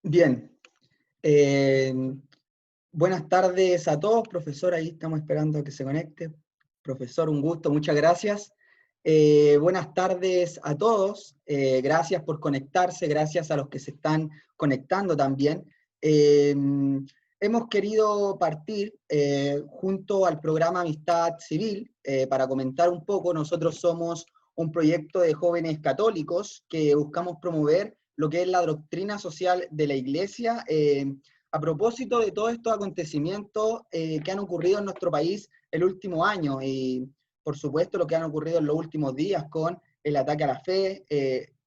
Bien, eh, buenas tardes a todos, profesor, ahí estamos esperando a que se conecte. Profesor, un gusto, muchas gracias. Buenas tardes a todos, gracias por conectarse, gracias a los que se están conectando también. Eh, Hemos querido partir junto al programa Amistad Civil para comentar un poco. Nosotros somos un proyecto de jóvenes católicos que buscamos promover lo que es la doctrina social de la Iglesia, a propósito de todos estos acontecimientos que han ocurrido en nuestro país el último año, y por supuesto lo que han ocurrido en los últimos días con el ataque a la fe,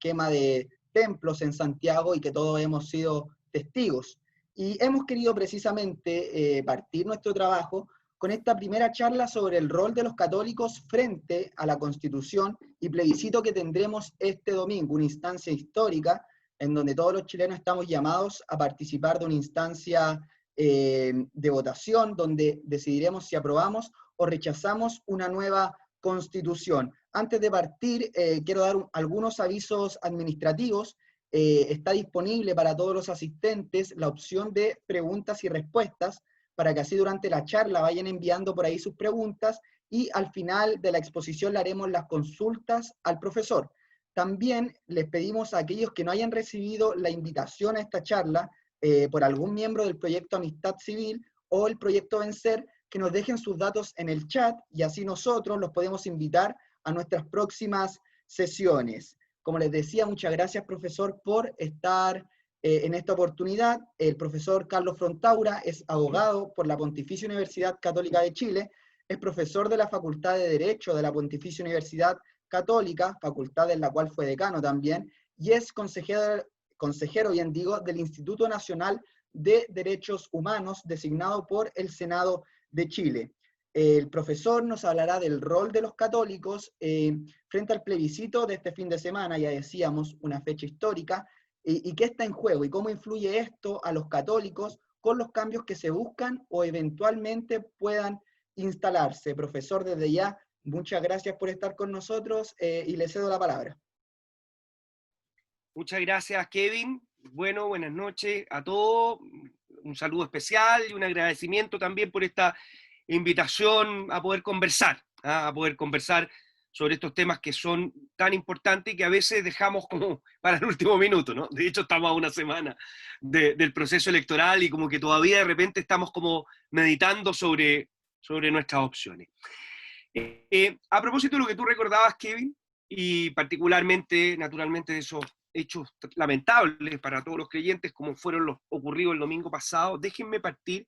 quema de templos en Santiago, y que todos hemos sido testigos. Y hemos querido precisamente partir nuestro trabajo con esta primera charla sobre el rol de los católicos frente a la Constitución y plebiscito que tendremos este domingo, una instancia histórica en donde todos los chilenos estamos llamados a participar de una instancia de votación, donde decidiremos si aprobamos o rechazamos una nueva constitución. Antes de partir, quiero dar algunos avisos administrativos. Está disponible para todos los asistentes la opción de preguntas y respuestas, para que así durante la charla vayan enviando por ahí sus preguntas, y al final de la exposición le haremos las consultas al profesor. También les pedimos a aquellos que no hayan recibido la invitación a esta charla por algún miembro del proyecto Amistad Civil o el proyecto Vencer, que nos dejen sus datos en el chat, y así nosotros los podemos invitar a nuestras próximas sesiones. Como les decía, muchas gracias, profesor, por estar en esta oportunidad. El profesor Carlos Frontaura es abogado por la Pontificia Universidad Católica de Chile, es profesor de la Facultad de Derecho de la Pontificia Universidad Católica, facultad en la cual fue decano también, y es consejero, bien digo, del Instituto Nacional de Derechos Humanos, designado por el Senado de Chile. El profesor nos hablará del rol de los católicos frente al plebiscito de este fin de semana, ya decíamos, una fecha histórica, y qué está en juego y cómo influye esto a los católicos con los cambios que se buscan o eventualmente puedan instalarse. Profesor, desde ya, muchas gracias por estar con nosotros y le cedo la palabra. Muchas gracias, Kevin. Bueno, buenas noches a todos. Un saludo especial y un agradecimiento también por esta invitación a poder conversar, a poder conversar sobre estos temas que son tan importantes y que a veces dejamos como para el último minuto, ¿no? De hecho, estamos a una semana del proceso electoral y como que todavía de repente estamos como meditando sobre nuestras opciones. A propósito de lo que tú recordabas, Kevin, y particularmente, naturalmente, de esos hechos lamentables para todos los creyentes, como fueron los ocurridos el domingo pasado, déjenme partir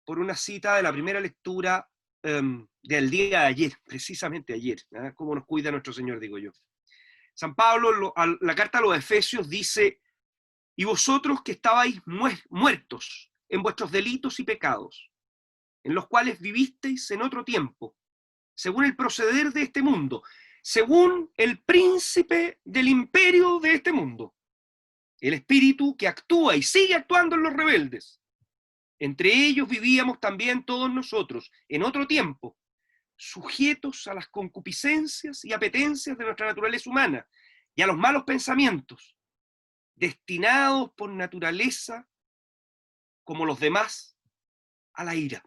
por una cita de la primera lectura del día de ayer, precisamente ayer, ¿eh? Cómo nos cuida nuestro Señor, digo yo. San Pablo, la carta a los Efesios dice: y vosotros que estabais muertos en vuestros delitos y pecados, en los cuales vivisteis en otro tiempo, según el proceder de este mundo, según el príncipe del imperio de este mundo, el espíritu que actúa y sigue actuando en los rebeldes. Entre ellos vivíamos también todos nosotros, en otro tiempo, sujetos a las concupiscencias y apetencias de nuestra naturaleza humana y a los malos pensamientos, destinados por naturaleza, como los demás, a la ira.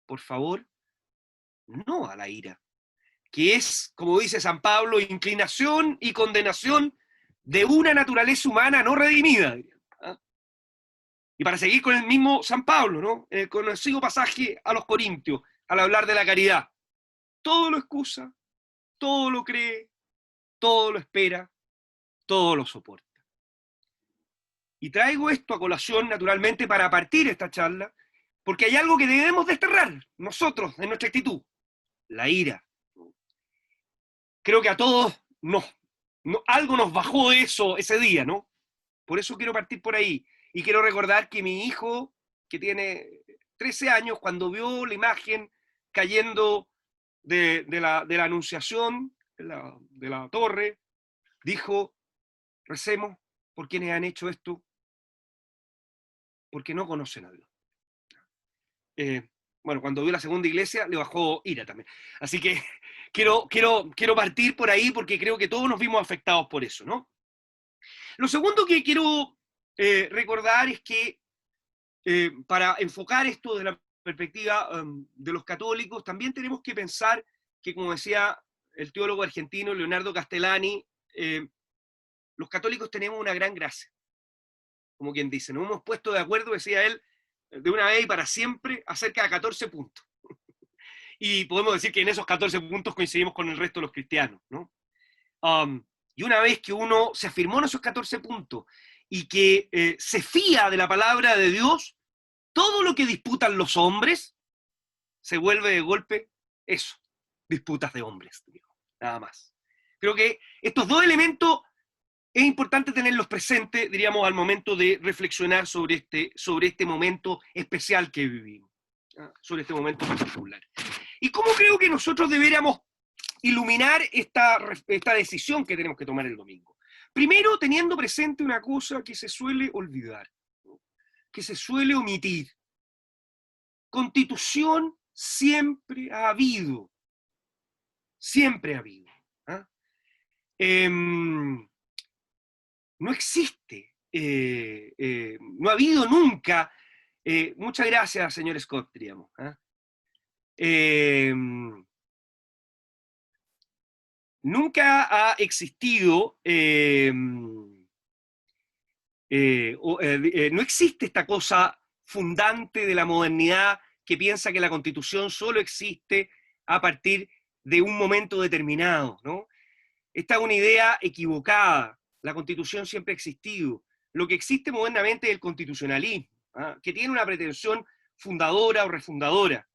Por favor, no a la ira, que es, como dice San Pablo, inclinación y condenación de una naturaleza humana no redimida. ¿Ah? Y para seguir con el mismo San Pablo, ¿no? En el conocido pasaje a los Corintios, al hablar de la caridad: todo lo excusa, todo lo cree, todo lo espera, todo lo soporta. Y traigo esto a colación, naturalmente, para partir esta charla, porque hay algo que debemos desterrar nosotros en nuestra actitud: la ira. Creo que a todos algo nos bajó de eso ese día, ¿no? Por eso quiero partir por ahí. Y quiero recordar que mi hijo, que tiene 13 años, cuando vio la imagen cayendo de la Anunciación, de la torre, dijo: recemos por quienes han hecho esto, porque no conocen a Dios. Bueno, cuando vio la segunda iglesia, le bajó ira también. Así que quiero partir por ahí, porque creo que todos nos vimos afectados por eso, ¿no? Lo segundo que quiero recordar es que para enfocar esto de la perspectiva de los católicos, también tenemos que pensar que, como decía el teólogo argentino Leonardo Castellani, los católicos tenemos una gran gracia. Como quien dice, nos hemos puesto de acuerdo, decía él, de una vez y para siempre, acerca de 14 puntos. Y podemos decir que en esos 14 puntos coincidimos con el resto de los cristianos, ¿no? Y una vez que uno se afirmó en esos 14 puntos y que se fía de la palabra de Dios, todo lo que disputan los hombres se vuelve de golpe eso, disputas de hombres, nada más. Creo que estos dos elementos es importante tenerlos presentes, diríamos, al momento de reflexionar sobre este momento especial que vivimos, sobre este momento particular. ¿Y cómo creo que nosotros deberíamos iluminar esta decisión que tenemos que tomar el domingo? Primero, teniendo presente una cosa que se suele olvidar, que se suele omitir. Constitución siempre ha habido. Siempre ha habido. No existe. No ha habido nunca. Muchas gracias, señor Scott, diríamos. Nunca ha existido, no existe esta cosa fundante de la modernidad que piensa que la Constitución solo existe a partir de un momento determinado, ¿no? Esta es una idea equivocada. La Constitución siempre ha existido. Lo que existe modernamente es el constitucionalismo, que tiene una pretensión fundadora o refundadora,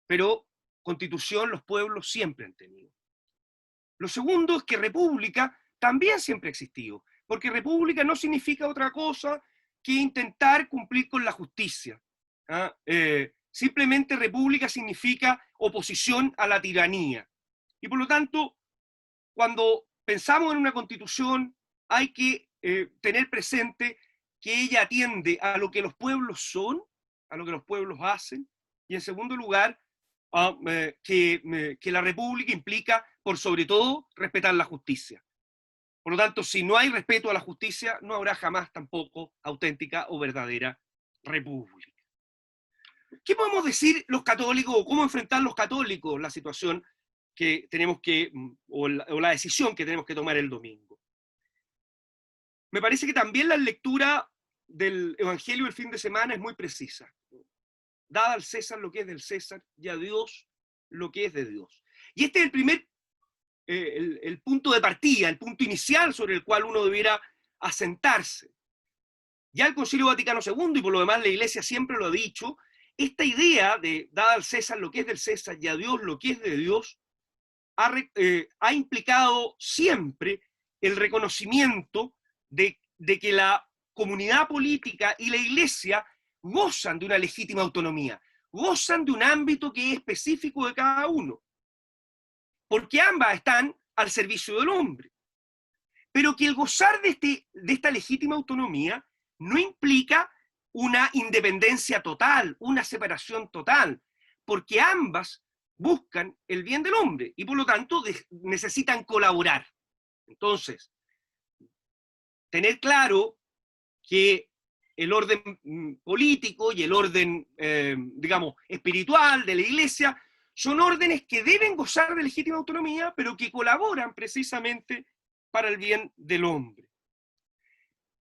pero Constitución los pueblos siempre han tenido. Lo segundo es que república también siempre ha existido, porque república no significa otra cosa que intentar cumplir con la justicia. Simplemente república significa oposición a la tiranía. Y por lo tanto, cuando pensamos en una constitución, hay que tener presente que ella atiende a lo que los pueblos son, a lo que los pueblos hacen, y en segundo lugar, que la república implica, por sobre todo, respetar la justicia. Por lo tanto, si no hay respeto a la justicia, no habrá jamás tampoco auténtica o verdadera república. ¿Qué podemos decir los católicos o cómo enfrentar los católicos la situación que tenemos que, o la decisión que tenemos que tomar el domingo? Me parece que también la lectura del Evangelio del fin de semana es muy precisa. Dad al César lo que es del César y a Dios lo que es de Dios. Y este es el primer, el punto de partida, el punto inicial sobre el cual uno debiera asentarse. Ya el Concilio Vaticano II, y por lo demás la Iglesia siempre lo ha dicho, esta idea de dar al César lo que es del César y a Dios lo que es de Dios, ha implicado siempre el reconocimiento de que la comunidad política y la Iglesia gozan de una legítima autonomía, gozan de un ámbito que es específico de cada uno, porque ambas están al servicio del hombre. Pero que el gozar de esta legítima autonomía no implica una independencia total, una separación total, porque ambas buscan el bien del hombre y por lo tanto necesitan colaborar. Entonces, tener claro que el orden político y el orden, digamos, espiritual de la Iglesia son órdenes que deben gozar de legítima autonomía, pero que colaboran precisamente para el bien del hombre.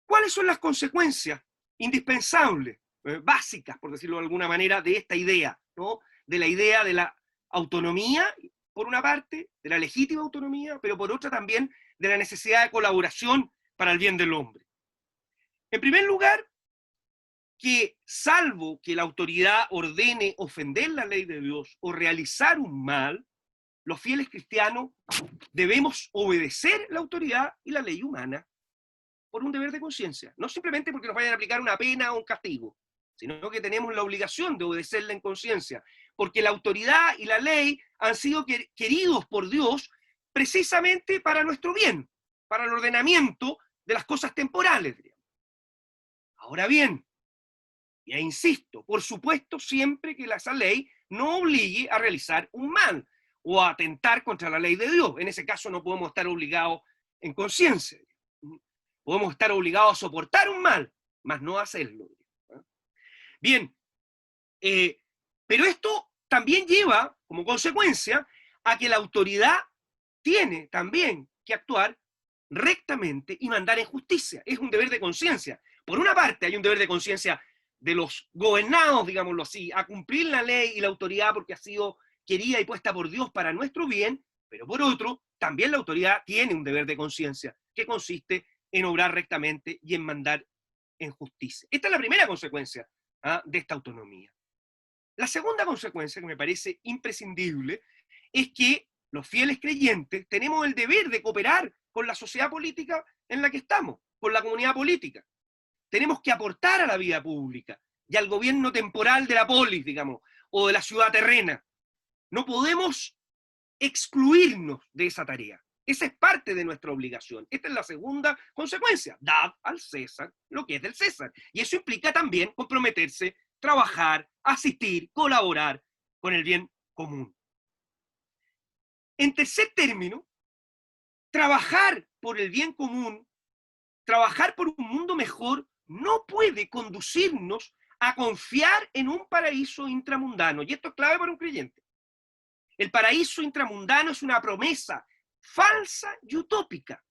¿Cuáles son las consecuencias indispensables, básicas, por decirlo de alguna manera, de esta idea, ¿no? De la idea de la autonomía, por una parte, de la legítima autonomía, pero por otra también de la necesidad de colaboración para el bien del hombre? En primer lugar, que salvo que la autoridad ordene ofender la ley de Dios o realizar un mal, los fieles cristianos debemos obedecer la autoridad y la ley humana por un deber de conciencia, no simplemente porque nos vayan a aplicar una pena o un castigo, sino que tenemos la obligación de obedecerla en conciencia, porque la autoridad y la ley han sido queridos por Dios precisamente para nuestro bien, para el ordenamiento de las cosas temporales. Ahora bien, e insisto, por supuesto, siempre que esa ley no obligue a realizar un mal o a atentar contra la ley de Dios. En ese caso no podemos estar obligados en conciencia. Podemos estar obligados a soportar un mal, mas no a hacerlo. Bien, pero esto también lleva como consecuencia a que la autoridad tiene también que actuar rectamente y mandar en justicia. Es un deber de conciencia. Por una parte hay un deber de conciencia de los gobernados, digámoslo así, a cumplir la ley y la autoridad porque ha sido querida y puesta por Dios para nuestro bien, pero por otro, también la autoridad tiene un deber de conciencia que consiste en obrar rectamente y en mandar en justicia. Esta es la primera consecuencia de esta autonomía. La segunda consecuencia que me parece imprescindible es que los fieles creyentes tenemos el deber de cooperar con la sociedad política en la que estamos, con la comunidad política. Tenemos que aportar a la vida pública y al gobierno temporal de la polis, digamos, o de la ciudad terrena. No podemos excluirnos de esa tarea. Esa es parte de nuestra obligación. Esta es la segunda consecuencia. Dad al César lo que es del César. Y eso implica también comprometerse, trabajar, asistir, colaborar con el bien común. En tercer término, trabajar por el bien común, trabajar por un mundo mejor, no puede conducirnos a confiar en un paraíso intramundano. Y esto es clave para un creyente. El paraíso intramundano es una promesa falsa y utópica,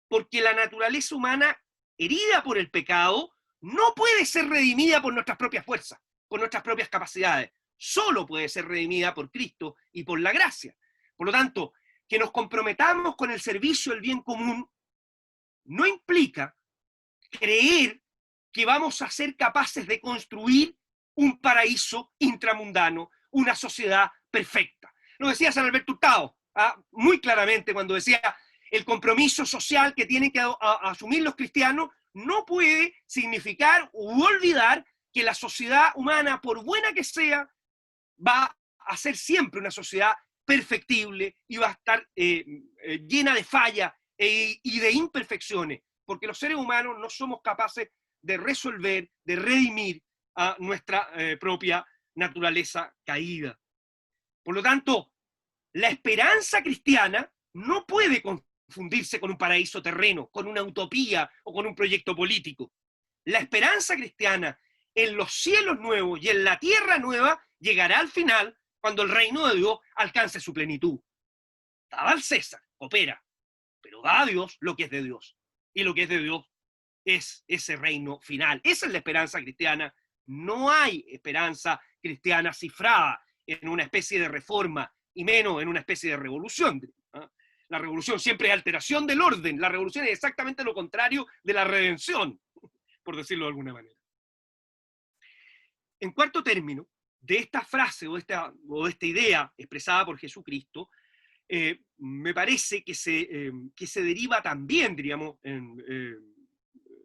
porque la naturaleza humana, herida por el pecado, no puede ser redimida por nuestras propias fuerzas, por nuestras propias capacidades. Solo puede ser redimida por Cristo y por la gracia. Por lo tanto, que nos comprometamos con el servicio del bien común no implica creer que vamos a ser capaces de construir un paraíso intramundano, una sociedad perfecta. Lo decía San Alberto Hurtado, muy claramente cuando decía el compromiso social que tienen que asumir los cristianos no puede significar u olvidar que la sociedad humana, por buena que sea, va a ser siempre una sociedad perfectible y va a estar llena de fallas y de imperfecciones, porque los seres humanos no somos capaces de resolver, de redimir a nuestra propia naturaleza caída. Por lo tanto, la esperanza cristiana no puede confundirse con un paraíso terreno, con una utopía o con un proyecto político. La esperanza cristiana en los cielos nuevos y en la tierra nueva llegará al final cuando el reino de Dios alcance su plenitud. Da al César, coopera, pero da a Dios lo que es de Dios. Y lo que es de Dios es ese reino final. Esa es la esperanza cristiana. No hay esperanza cristiana cifrada en una especie de reforma y menos en una especie de revolución. La revolución siempre es alteración del orden. La revolución es exactamente lo contrario de la redención, por decirlo de alguna manera. En cuarto término, de esta frase o de esta idea expresada por Jesucristo, me parece que se deriva también, diríamos,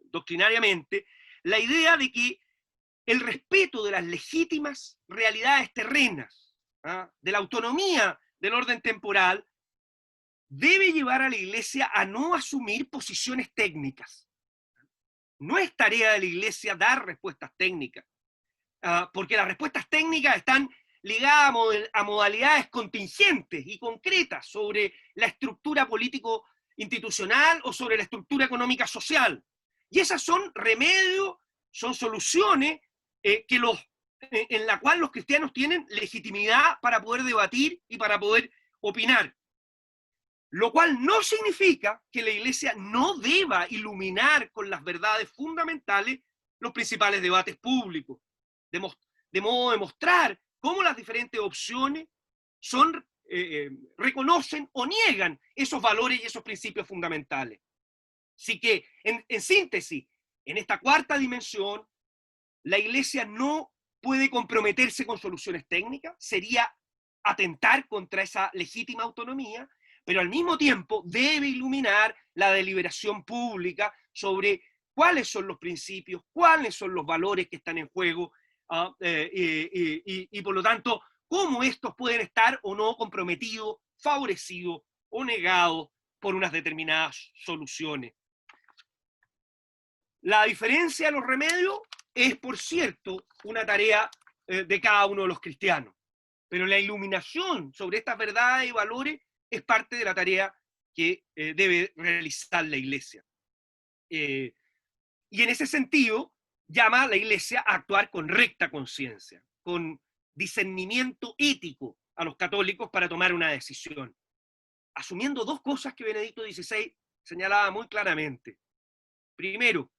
doctrinariamente, la idea de que el respeto de las legítimas realidades terrenas, de la autonomía del orden temporal, debe llevar a la Iglesia a no asumir posiciones técnicas. No es tarea de la Iglesia dar respuestas técnicas, porque las respuestas técnicas están ligadas a modalidades contingentes y concretas sobre la estructura político-institucional o sobre la estructura económica social. Y esas son remedios, son soluciones en la cual los cristianos tienen legitimidad para poder debatir y para poder opinar. Lo cual no significa que la Iglesia no deba iluminar con las verdades fundamentales los principales debates públicos, de modo de mostrar cómo las diferentes opciones reconocen o niegan esos valores y esos principios fundamentales. Así que, en síntesis, en esta cuarta dimensión, la Iglesia no puede comprometerse con soluciones técnicas, sería atentar contra esa legítima autonomía, pero al mismo tiempo debe iluminar la deliberación pública sobre cuáles son los principios, cuáles son los valores que están en juego, y por lo tanto, cómo estos pueden estar o no comprometidos, favorecidos o negados por unas determinadas soluciones. La diferencia de los remedios es, por cierto, una tarea de cada uno de los cristianos, pero la iluminación sobre estas verdades y valores es parte de la tarea que debe realizar la Iglesia. Y en ese sentido, llama a la Iglesia a actuar con recta conciencia, con discernimiento ético a los católicos para tomar una decisión, asumiendo dos cosas que Benedicto XVI señalaba muy claramente. Primero,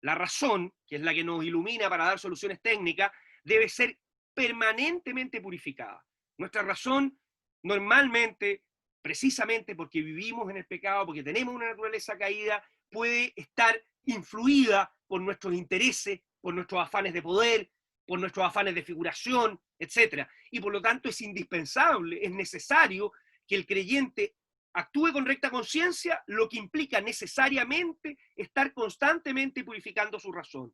la razón, que es la que nos ilumina para dar soluciones técnicas, debe ser permanentemente purificada. Nuestra razón, normalmente, precisamente porque vivimos en el pecado, porque tenemos una naturaleza caída, puede estar influida por nuestros intereses, por nuestros afanes de poder, por nuestros afanes de figuración, etc. Y por lo tanto es indispensable, es necesario que el creyente actúe con recta conciencia, lo que implica necesariamente estar constantemente purificando su razón.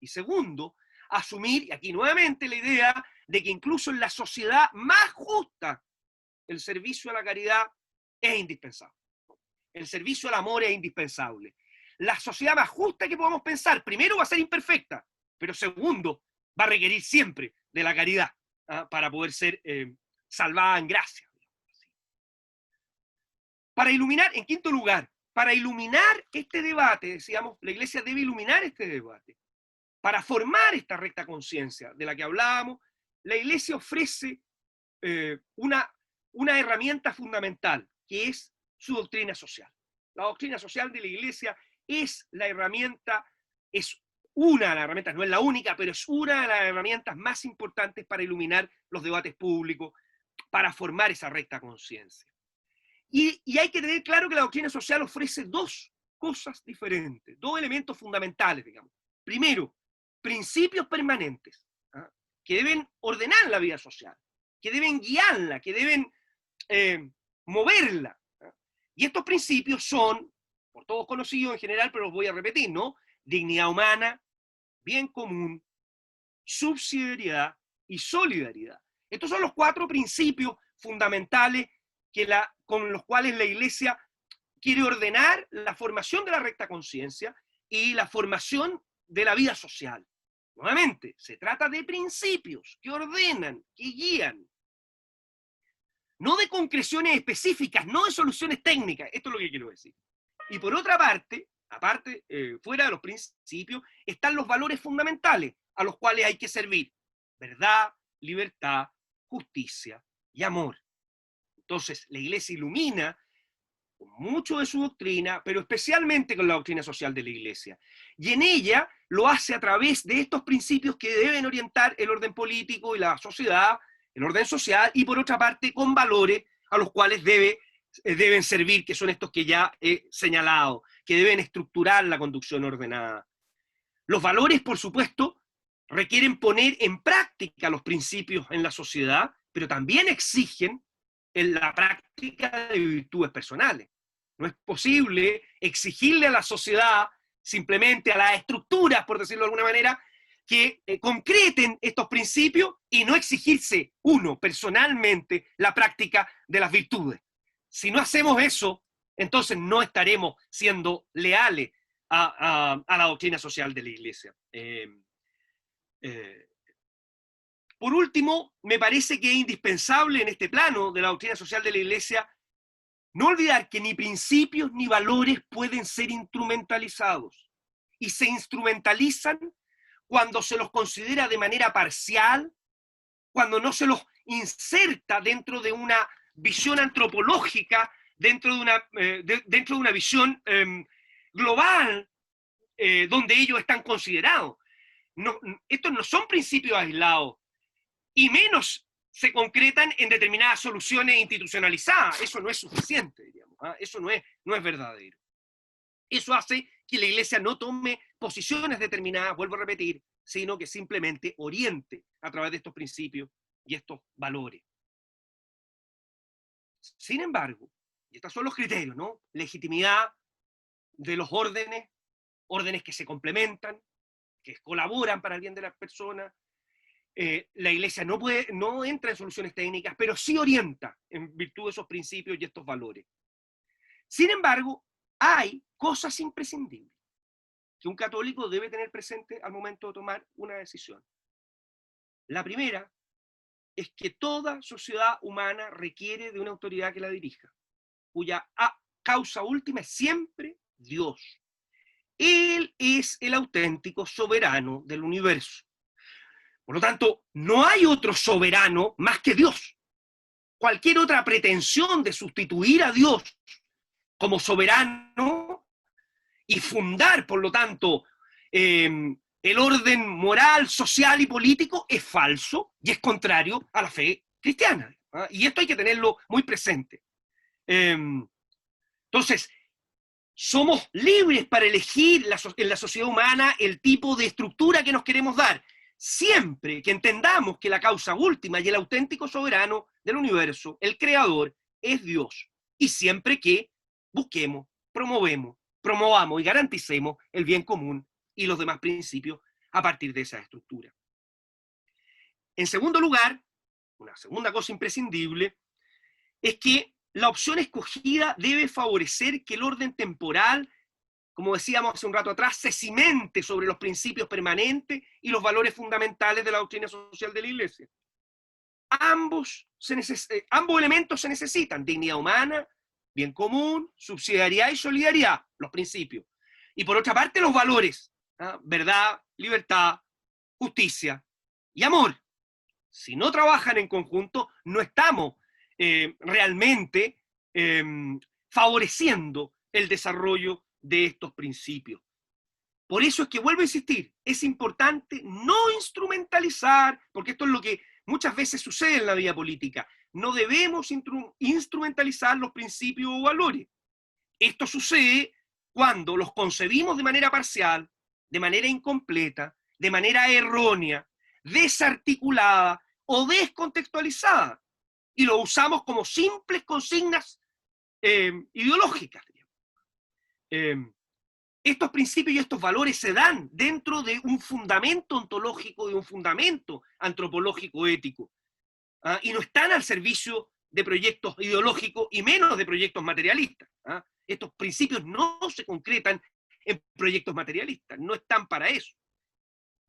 Y segundo, asumir, y aquí nuevamente la idea de que incluso en la sociedad más justa, el servicio a la caridad es indispensable. El servicio al amor es indispensable. La sociedad más justa que podamos pensar, primero va a ser imperfecta, pero segundo, va a requerir siempre de la caridad para poder ser salvada en gracia. Para iluminar, en quinto lugar, para iluminar este debate, decíamos, la Iglesia debe iluminar este debate. Para formar esta recta conciencia de la que hablábamos, la Iglesia ofrece una herramienta fundamental, que es su doctrina social. La doctrina social de la Iglesia es la herramienta, es una de las herramientas, no es la única, pero es una de las herramientas más importantes para iluminar los debates públicos, para formar esa recta conciencia. Y hay que tener claro que la doctrina social ofrece dos cosas diferentes, dos elementos fundamentales, digamos. Primero, principios permanentes, que deben ordenar la vida social, que deben guiarla, que deben moverla. Y estos principios son, por todos conocidos en general, pero los voy a repetir, ¿no? Dignidad humana, bien común, subsidiariedad y solidaridad. Estos son los cuatro principios fundamentales con los cuales la Iglesia quiere ordenar la formación de la recta conciencia y la formación de la vida social. Nuevamente, se trata de principios que ordenan, que guían, no de concreciones específicas, no de soluciones técnicas. Esto es lo que quiero decir. Y por otra parte, aparte, fuera de los principios, están los valores fundamentales a los cuales hay que servir: verdad, libertad, justicia y amor. Entonces, la Iglesia ilumina con mucho de su doctrina, pero especialmente con la doctrina social de la Iglesia. Y en ella lo hace a través de estos principios que deben orientar el orden político y la sociedad, el orden social, y por otra parte con valores a los cuales deben servir, que son estos que ya he señalado, que deben estructurar la conducción ordenada. Los valores, por supuesto, requieren poner en práctica los principios en la sociedad, pero también exigen en la práctica de virtudes personales. No es posible exigirle a la sociedad, simplemente a las estructuras, por decirlo de alguna manera, que concreten estos principios y no exigirse uno personalmente la práctica de las virtudes. Si no hacemos eso, entonces no estaremos siendo leales a la doctrina social de la Iglesia. Por último, me parece que es indispensable en este plano de la doctrina social de la Iglesia no olvidar que ni principios ni valores pueden ser instrumentalizados, y se instrumentalizan cuando se los considera de manera parcial, cuando no se los inserta dentro de una visión antropológica, dentro de una visión global, donde ellos están considerados. No, estos no son principios aislados, y menos se concretan en determinadas soluciones institucionalizadas. Eso no es suficiente, digamos, eso no es verdadero. Eso hace que la Iglesia no tome posiciones determinadas, vuelvo a repetir, sino que simplemente oriente a través de estos principios y estos valores. Sin embargo, y estos son los criterios, ¿no? Legitimidad de los órdenes que se complementan, que colaboran para el bien de las personas. La Iglesia no entra en soluciones técnicas, pero sí orienta en virtud de esos principios y estos valores. Sin embargo, hay cosas imprescindibles que un católico debe tener presente al momento de tomar una decisión. La primera es que toda sociedad humana requiere de una autoridad que la dirija, cuya causa última es siempre Dios. Él es el auténtico soberano del universo. Por lo tanto, no hay otro soberano más que Dios. Cualquier otra pretensión de sustituir a Dios como soberano y fundar, por lo tanto, el orden moral, social y político es falso y es contrario a la fe cristiana. Y esto hay que tenerlo muy presente. Entonces, somos libres para elegir en la sociedad humana el tipo de estructura que nos queremos dar, siempre que entendamos que la causa última y el auténtico soberano del universo, el creador, es Dios. Y siempre que busquemos, promovamos y garanticemos el bien común y los demás principios a partir de esa estructura. En segundo lugar, una segunda cosa imprescindible, es que la opción escogida debe favorecer que el orden temporal, como decíamos hace un rato atrás, se cimente sobre los principios permanentes y los valores fundamentales de la doctrina social de la Iglesia. Ambos elementos se necesitan: dignidad humana, bien común, subsidiariedad y solidaridad, los principios. Y por otra parte, los valores, verdad, libertad, justicia y amor. Si no trabajan en conjunto, no estamos realmente favoreciendo el desarrollo de estos principios. Por eso es que vuelvo a insistir, es importante no instrumentalizar, porque esto es lo que muchas veces sucede en la vida política. No debemos instrumentalizar los principios o valores. Esto sucede cuando los concebimos de manera parcial, de manera incompleta, de manera errónea, desarticulada o descontextualizada, y lo usamos como simples consignas ideológicas. Estos principios y estos valores se dan dentro de un fundamento ontológico, de un fundamento antropológico ético, y no están al servicio de proyectos ideológicos y menos de proyectos materialistas. Estos principios no se concretan en proyectos materialistas, no están para eso.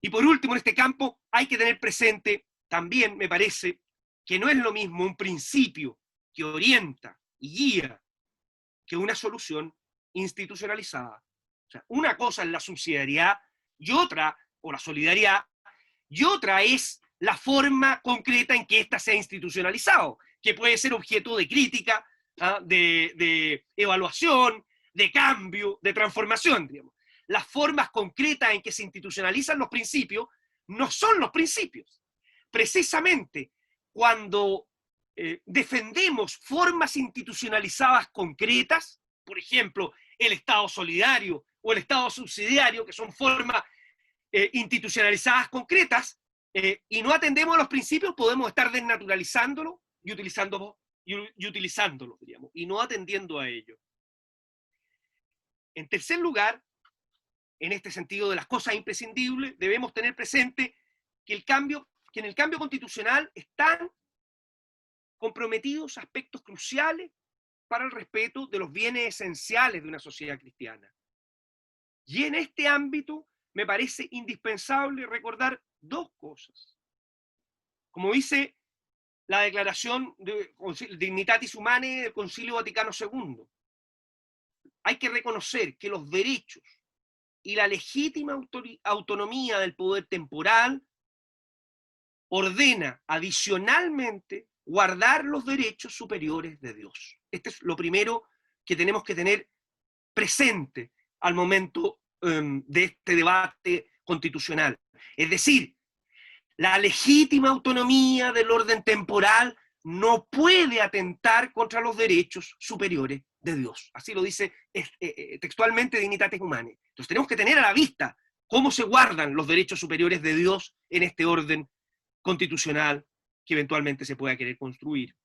Y por último, en este campo hay que tener presente también, me parece, que no es lo mismo un principio que orienta y guía que una solución institucionalizada. O sea, una cosa es la subsidiariedad y otra, o la solidaridad, y otra es la forma concreta en que ésta sea institucionalizado, que puede ser objeto de crítica, de evaluación, de cambio, de transformación, digamos. Las formas concretas en que se institucionalizan los principios no son los principios. Precisamente cuando defendemos formas institucionalizadas concretas, por ejemplo, el Estado solidario o el Estado subsidiario, que son formas institucionalizadas concretas, y no atendemos a los principios, podemos estar desnaturalizándolo y utilizándolo, diríamos, y no atendiendo a ello. En tercer lugar, en este sentido de las cosas imprescindibles, debemos tener presente que en el cambio constitucional están comprometidos aspectos cruciales para el respeto de los bienes esenciales de una sociedad cristiana. Y en este ámbito me parece indispensable recordar dos cosas. Como dice la Declaración de Dignitatis Humanae del Concilio Vaticano II, hay que reconocer que los derechos y la legítima autonomía del poder temporal ordena adicionalmente guardar los derechos superiores de Dios. Este es lo primero que tenemos que tener presente al momento de este debate constitucional. Es decir, la legítima autonomía del orden temporal no puede atentar contra los derechos superiores de Dios. Así lo dice textualmente Dignitatis Humanae. Entonces tenemos que tener a la vista cómo se guardan los derechos superiores de Dios en este orden constitucional que eventualmente se pueda querer construir.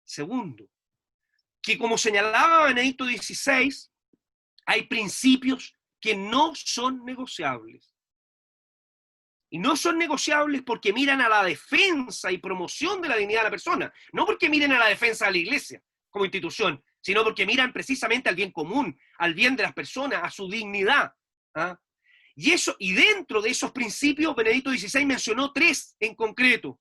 Segundo, que como señalaba Benedicto XVI, hay principios que no son negociables. Y no son negociables porque miran a la defensa y promoción de la dignidad de la persona, no porque miren a la defensa de la Iglesia como institución, sino porque miran precisamente al bien común, al bien de las personas, a su dignidad. Y dentro de esos principios, Benedicto XVI mencionó tres en concreto: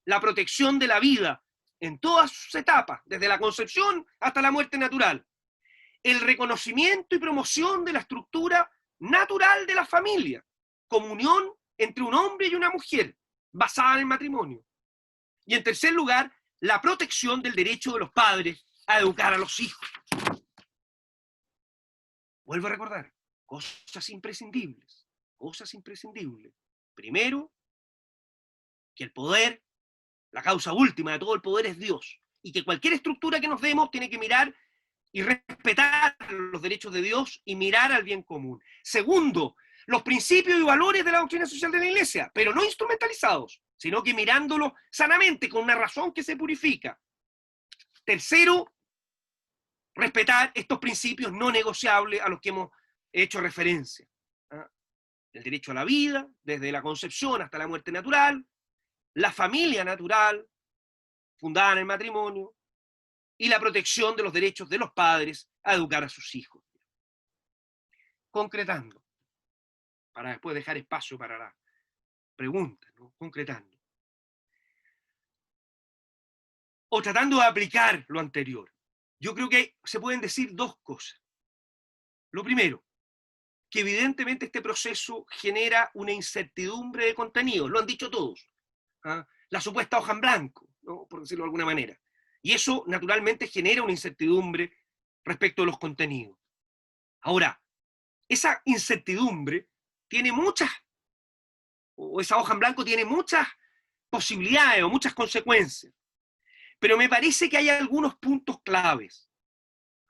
la protección de la vida en todas sus etapas, desde la concepción hasta la muerte natural, el reconocimiento y promoción de la estructura natural de la familia, comunión entre un hombre y una mujer, basada en el matrimonio. Y en tercer lugar, la protección del derecho de los padres a educar a los hijos. Vuelvo a recordar, cosas imprescindibles, cosas imprescindibles. Primero, que el poder, la causa última de todo el poder es Dios, y que cualquier estructura que nos demos tiene que mirar y respetar los derechos de Dios y mirar al bien común. Segundo, los principios y valores de la doctrina social de la Iglesia, pero no instrumentalizados, sino que mirándolos sanamente, con una razón que se purifica. Tercero, respetar estos principios no negociables a los que hemos hecho referencia. El derecho a la vida, desde la concepción hasta la muerte natural, la familia natural, fundada en el matrimonio, y la protección de los derechos de los padres a educar a sus hijos. Concretando, para después dejar espacio para la pregunta, ¿no? Concretando. O tratando de aplicar lo anterior. Yo creo que se pueden decir dos cosas. Lo primero, que evidentemente este proceso genera una incertidumbre de contenido, lo han dicho todos. La supuesta hoja en blanco, ¿no? Por decirlo de alguna manera. Y eso naturalmente genera una incertidumbre respecto de los contenidos. Ahora, esa incertidumbre tiene muchas, o esa hoja en blanco tiene muchas posibilidades o muchas consecuencias. Pero me parece que hay algunos puntos claves,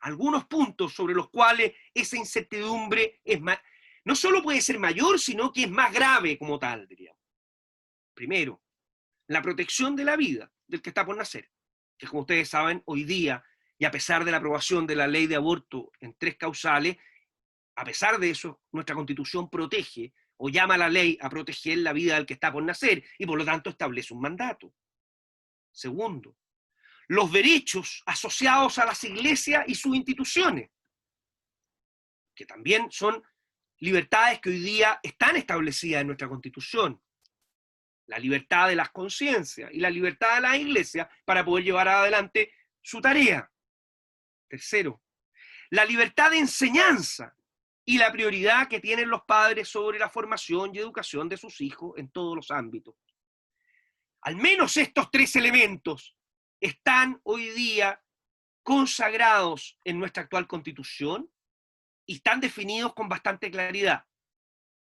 algunos puntos sobre los cuales esa incertidumbre es más, no solo puede ser mayor, sino que es más grave como tal, diríamos. Primero, la protección de la vida del que está por nacer, que como ustedes saben, hoy día, y a pesar de la aprobación de la ley de aborto en 3 causales, a pesar de eso, nuestra Constitución protege o llama a la ley a proteger la vida del que está por nacer y por lo tanto establece un mandato. Segundo, los derechos asociados a las iglesias y sus instituciones, que también son libertades que hoy día están establecidas en nuestra Constitución. La libertad de las conciencias y la libertad de las iglesias para poder llevar adelante su tarea. Tercero, la libertad de enseñanza y la prioridad que tienen los padres sobre la formación y educación de sus hijos en todos los ámbitos. Al menos estos 3 elementos están hoy día consagrados en nuestra actual Constitución y están definidos con bastante claridad.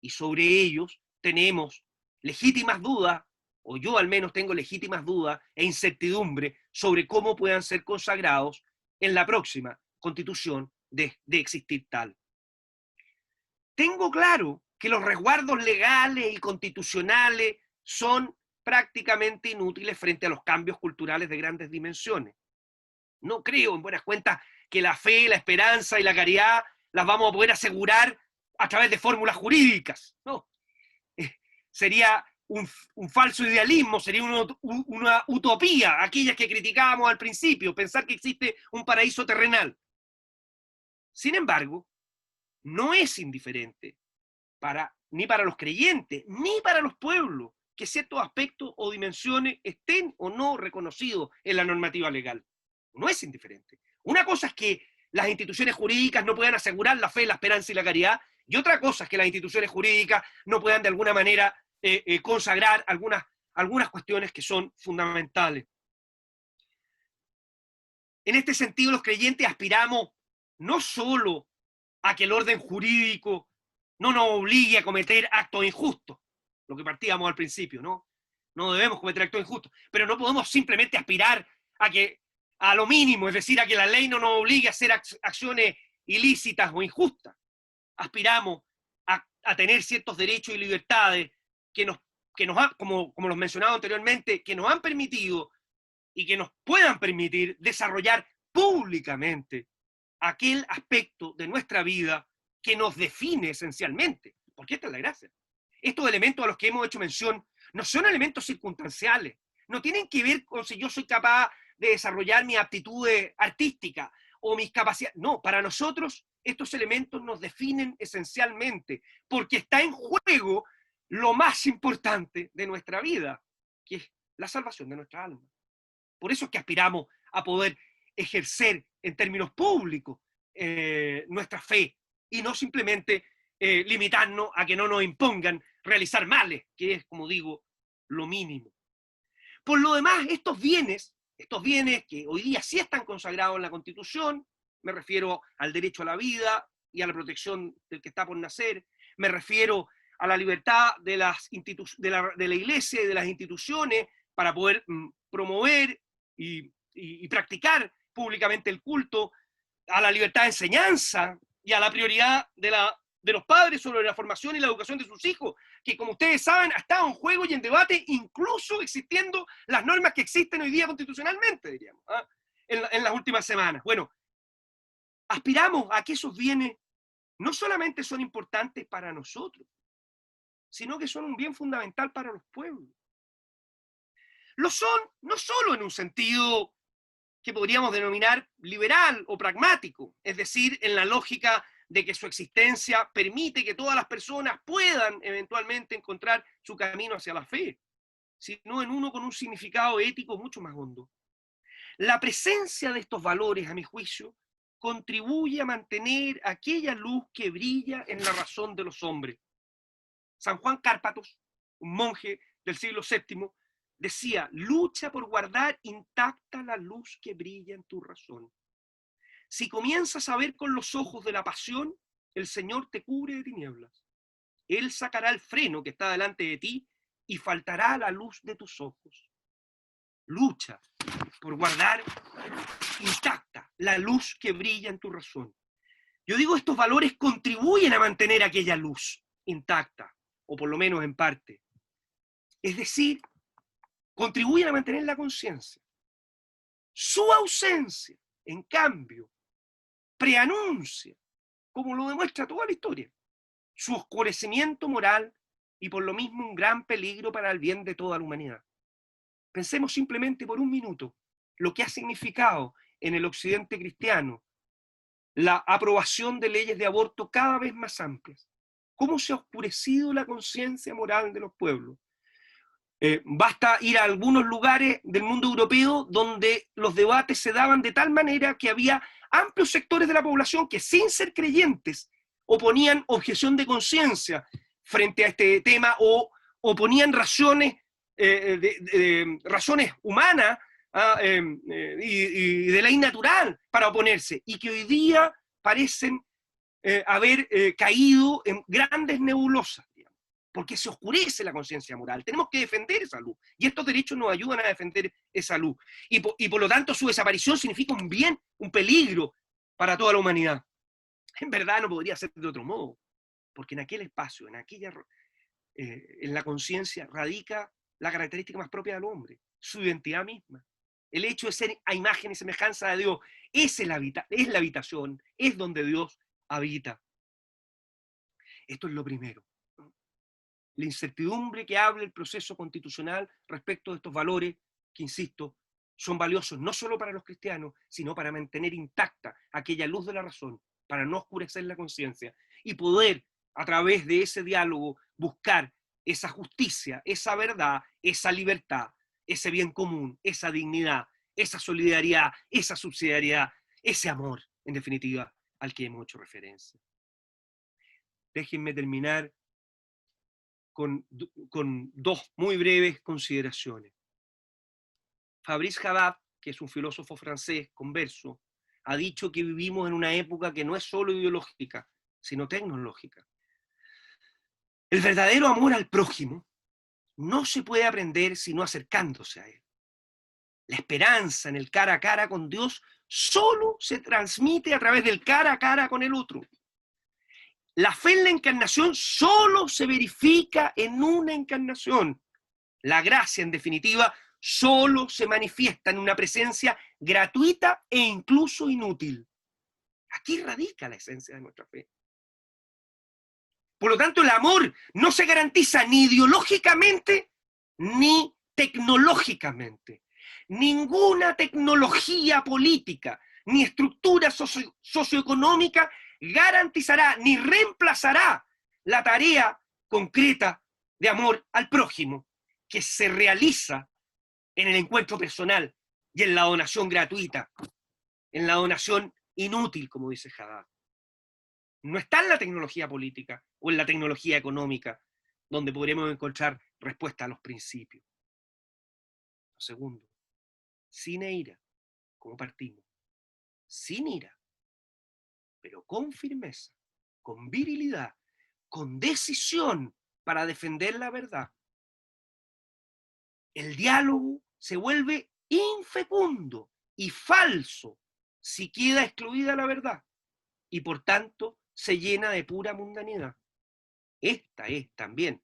Y sobre ellos tenemos legítimas dudas, o yo al menos tengo legítimas dudas e incertidumbre sobre cómo puedan ser consagrados en la próxima Constitución de existir tal. Tengo claro que los resguardos legales y constitucionales son prácticamente inútiles frente a los cambios culturales de grandes dimensiones. No creo, en buenas cuentas, que la fe, la esperanza y la caridad las vamos a poder asegurar a través de fórmulas jurídicas. No. Sería un falso idealismo, sería una utopía, aquellas que criticábamos al principio, pensar que existe un paraíso terrenal. Sin embargo, no es indiferente ni para los creyentes, ni para los pueblos, que ciertos aspectos o dimensiones estén o no reconocidos en la normativa legal. No es indiferente. Una cosa es que las instituciones jurídicas no puedan asegurar la fe, la esperanza y la caridad, y otra cosa es que las instituciones jurídicas no puedan de alguna manera consagrar algunas cuestiones que son fundamentales. En este sentido, los creyentes aspiramos no solo a que el orden jurídico no nos obligue a cometer actos injustos, lo que partíamos al principio, ¿no? No debemos cometer actos injustos, pero no podemos simplemente aspirar a lo mínimo, es decir, a que la ley no nos obligue a hacer acciones ilícitas o injustas. Aspiramos a tener ciertos derechos y libertades que nos han, como los mencionaba anteriormente, que nos han permitido y que nos puedan permitir desarrollar públicamente aquel aspecto de nuestra vida que nos define esencialmente, porque esta es la gracia. Estos elementos a los que hemos hecho mención no son elementos circunstanciales, no tienen que ver con si yo soy capaz de desarrollar mis aptitudes artísticas o mis capacidades. No, para nosotros estos elementos nos definen esencialmente, porque está en juego lo más importante de nuestra vida, que es la salvación de nuestra alma. Por eso es que aspiramos a poder ejercer en términos públicos nuestra fe, y no simplemente limitarnos a que no nos impongan realizar males, que es, como digo, lo mínimo. Por lo demás, estos bienes que hoy día sí están consagrados en la Constitución, me refiero al derecho a la vida y a la protección del que está por nacer, me refiero a la libertad de la Iglesia y de las instituciones para poder promover y practicar públicamente el culto, a la libertad de enseñanza y a la prioridad de los padres sobre la formación y la educación de sus hijos, que como ustedes saben ha estado en juego y en debate, incluso existiendo las normas que existen hoy día constitucionalmente, diríamos, en las últimas semanas. Bueno, aspiramos a que esos bienes no solamente son importantes para nosotros, sino que son un bien fundamental para los pueblos. Lo son no solo en un sentido que podríamos denominar liberal o pragmático, es decir, en la lógica de que su existencia permite que todas las personas puedan eventualmente encontrar su camino hacia la fe, sino en uno con un significado ético mucho más hondo. La presencia de estos valores, a mi juicio, contribuye a mantener aquella luz que brilla en la razón de los hombres. San Juan Cárpatos, un monje del siglo VII, decía: lucha por guardar intacta la luz que brilla en tu razón. Si comienzas a ver con los ojos de la pasión, el Señor te cubre de tinieblas. Él sacará el freno que está delante de ti y faltará la luz de tus ojos. Lucha por guardar intacta la luz que brilla en tu razón. Yo digo, estos valores contribuyen a mantener aquella luz intacta, o por lo menos en parte. Es decir, contribuyen a mantener la conciencia. Su ausencia, en cambio, preanuncia, como lo demuestra toda la historia, su oscurecimiento moral y por lo mismo un gran peligro para el bien de toda la humanidad. Pensemos simplemente por un minuto lo que ha significado en el occidente cristiano la aprobación de leyes de aborto cada vez más amplias. ¿Cómo se ha oscurecido la conciencia moral de los pueblos? Basta ir a algunos lugares del mundo europeo donde los debates se daban de tal manera que había amplios sectores de la población que, sin ser creyentes, oponían objeción de conciencia frente a este tema o oponían razones humanas y de ley natural para oponerse, y que hoy día parecen haber caído en grandes nebulosas, porque se oscurece la conciencia moral. Tenemos que defender esa luz, y estos derechos nos ayudan a defender esa luz, y por lo tanto su desaparición significa un bien, un peligro para toda la humanidad. En verdad no podría ser de otro modo, porque en aquel espacio, en la conciencia radica la característica más propia del hombre, su identidad misma. El hecho de ser a imagen y semejanza de Dios es la habitación, es donde Dios habita. Esto es lo primero. La incertidumbre que habla el proceso constitucional respecto de estos valores, que insisto, son valiosos no solo para los cristianos, sino para mantener intacta aquella luz de la razón, para no oscurecer la conciencia y poder, a través de ese diálogo, buscar esa justicia, esa verdad, esa libertad, ese bien común, esa dignidad, esa solidaridad, esa subsidiariedad, ese amor, en definitiva, al que hemos hecho referencia. Déjenme terminar con dos muy breves consideraciones. Fabrice Haddad, que es un filósofo francés converso, ha dicho que vivimos en una época que no es solo ideológica, sino tecnológica. El verdadero amor al prójimo no se puede aprender sino acercándose a él. La esperanza en el cara a cara con Dios solo se transmite a través del cara a cara con el otro. La fe en la encarnación solo se verifica en una encarnación. La gracia, en definitiva, solo se manifiesta en una presencia gratuita e incluso inútil. Aquí radica la esencia de nuestra fe. Por lo tanto, el amor no se garantiza ni ideológicamente ni tecnológicamente. Ninguna tecnología política ni estructura socioeconómica garantizará ni reemplazará la tarea concreta de amor al prójimo que se realiza en el encuentro personal y en la donación gratuita, en la donación inútil, como dice Haddad. No está en la tecnología política o en la tecnología económica, donde podremos encontrar respuesta a los principios. Lo segundo, sin ira, como partimos, sin ira, pero con firmeza, con virilidad, con decisión para defender la verdad. El diálogo se vuelve infecundo y falso si queda excluida la verdad y por tanto se llena de pura mundanidad. Esta es también,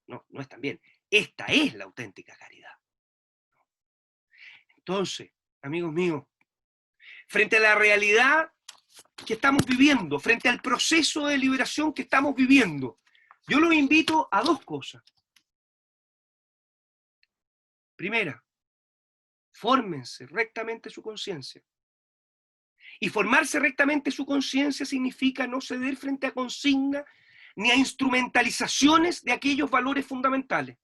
no es también, esta es la auténtica caridad. Entonces, amigos míos, frente a la realidad que estamos viviendo, frente al proceso de liberación que estamos viviendo, yo los invito a dos cosas. Primera, fórmense rectamente su conciencia. Y formarse rectamente su conciencia significa no ceder frente a consignas ni a instrumentalizaciones de aquellos valores fundamentales.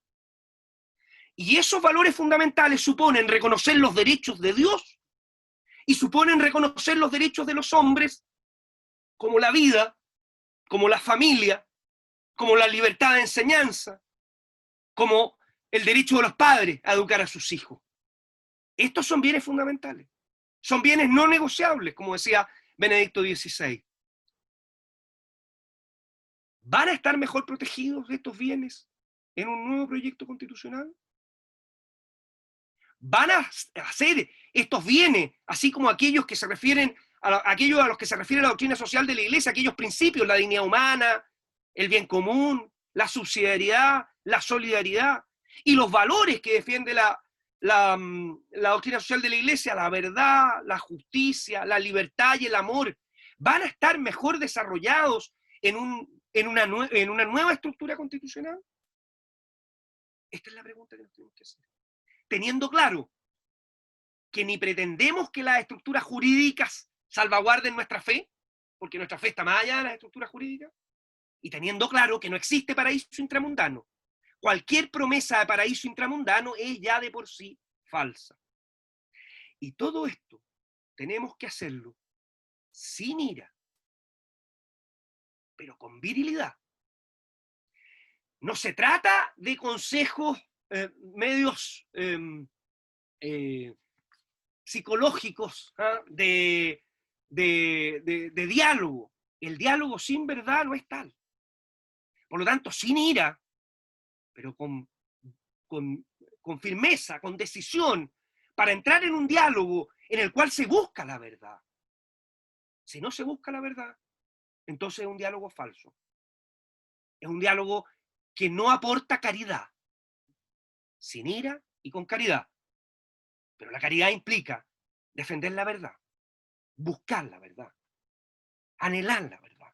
Y esos valores fundamentales suponen reconocer los derechos de Dios y suponen reconocer los derechos de los hombres, como la vida, como la familia, como la libertad de enseñanza, como el derecho de los padres a educar a sus hijos. Estos son bienes fundamentales. Son bienes no negociables, como decía Benedicto XVI. ¿Van a estar mejor protegidos estos bienes en un nuevo proyecto constitucional? ¿Van a hacer estos bienes, así como aquellos que se refieren aquellos a los que se refiere la doctrina social de la Iglesia, aquellos principios, la dignidad humana, el bien común, la subsidiariedad, la solidaridad, y los valores que defiende la doctrina social de la Iglesia, la verdad, la justicia, la libertad y el amor, van a estar mejor desarrollados en una nueva estructura constitucional? Esta es la pregunta que nos tenemos que hacer. Teniendo claro que ni pretendemos que las estructuras jurídicas salvaguarden nuestra fe, porque nuestra fe está más allá de las estructuras jurídicas, y teniendo claro que no existe paraíso intramundano. Cualquier promesa de paraíso intramundano es ya de por sí falsa. Y todo esto tenemos que hacerlo sin ira, pero con virilidad. No se trata de consejos medios psicológicos, de diálogo. El diálogo sin verdad no es tal. Por lo tanto, sin ira, pero con firmeza, con decisión, para entrar en un diálogo en el cual se busca la verdad. Si no se busca la verdad, entonces es un diálogo falso. Es un diálogo que no aporta caridad. Sin ira y con caridad. Pero la caridad implica defender la verdad, buscar la verdad, anhelar la verdad.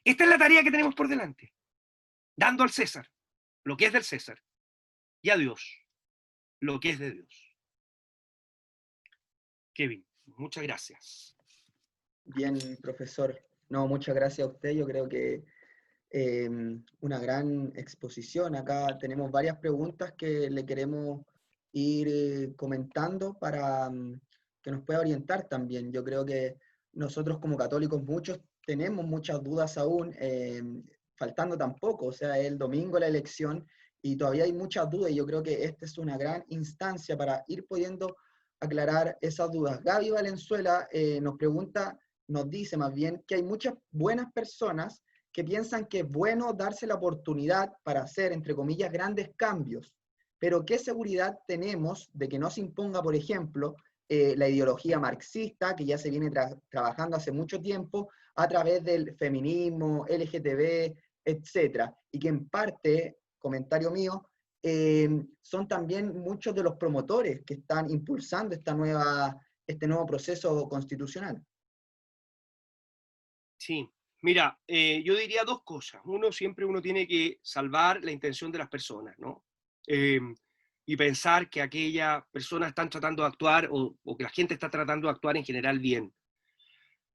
Esta es la tarea que tenemos por delante, dando al César lo que es del César y a Dios lo que es de Dios. Kevin, muchas gracias. Bien, profesor. No, muchas gracias a usted. Yo creo que una gran exposición. Acá tenemos varias preguntas que le queremos ir comentando para que nos pueda orientar también. Yo creo que nosotros como católicos muchos tenemos muchas dudas aún, faltando tampoco, o sea, el domingo la elección y todavía hay muchas dudas y yo creo que esta es una gran instancia para ir pudiendo aclarar esas dudas. Gaby Valenzuela nos dice más bien que hay muchas buenas personas que piensan que es bueno darse la oportunidad para hacer, entre comillas, grandes cambios. Pero ¿qué seguridad tenemos de que no se imponga, por ejemplo, la ideología marxista, que ya se viene trabajando hace mucho tiempo, a través del feminismo, LGTB, etc. Y que en parte, comentario mío, son también muchos de los promotores que están impulsando este nuevo proceso constitucional? Sí. Mira, yo diría dos cosas. Siempre uno tiene que salvar la intención de las personas, ¿no? Y pensar que aquellas personas están tratando de actuar o que la gente está tratando de actuar en general bien.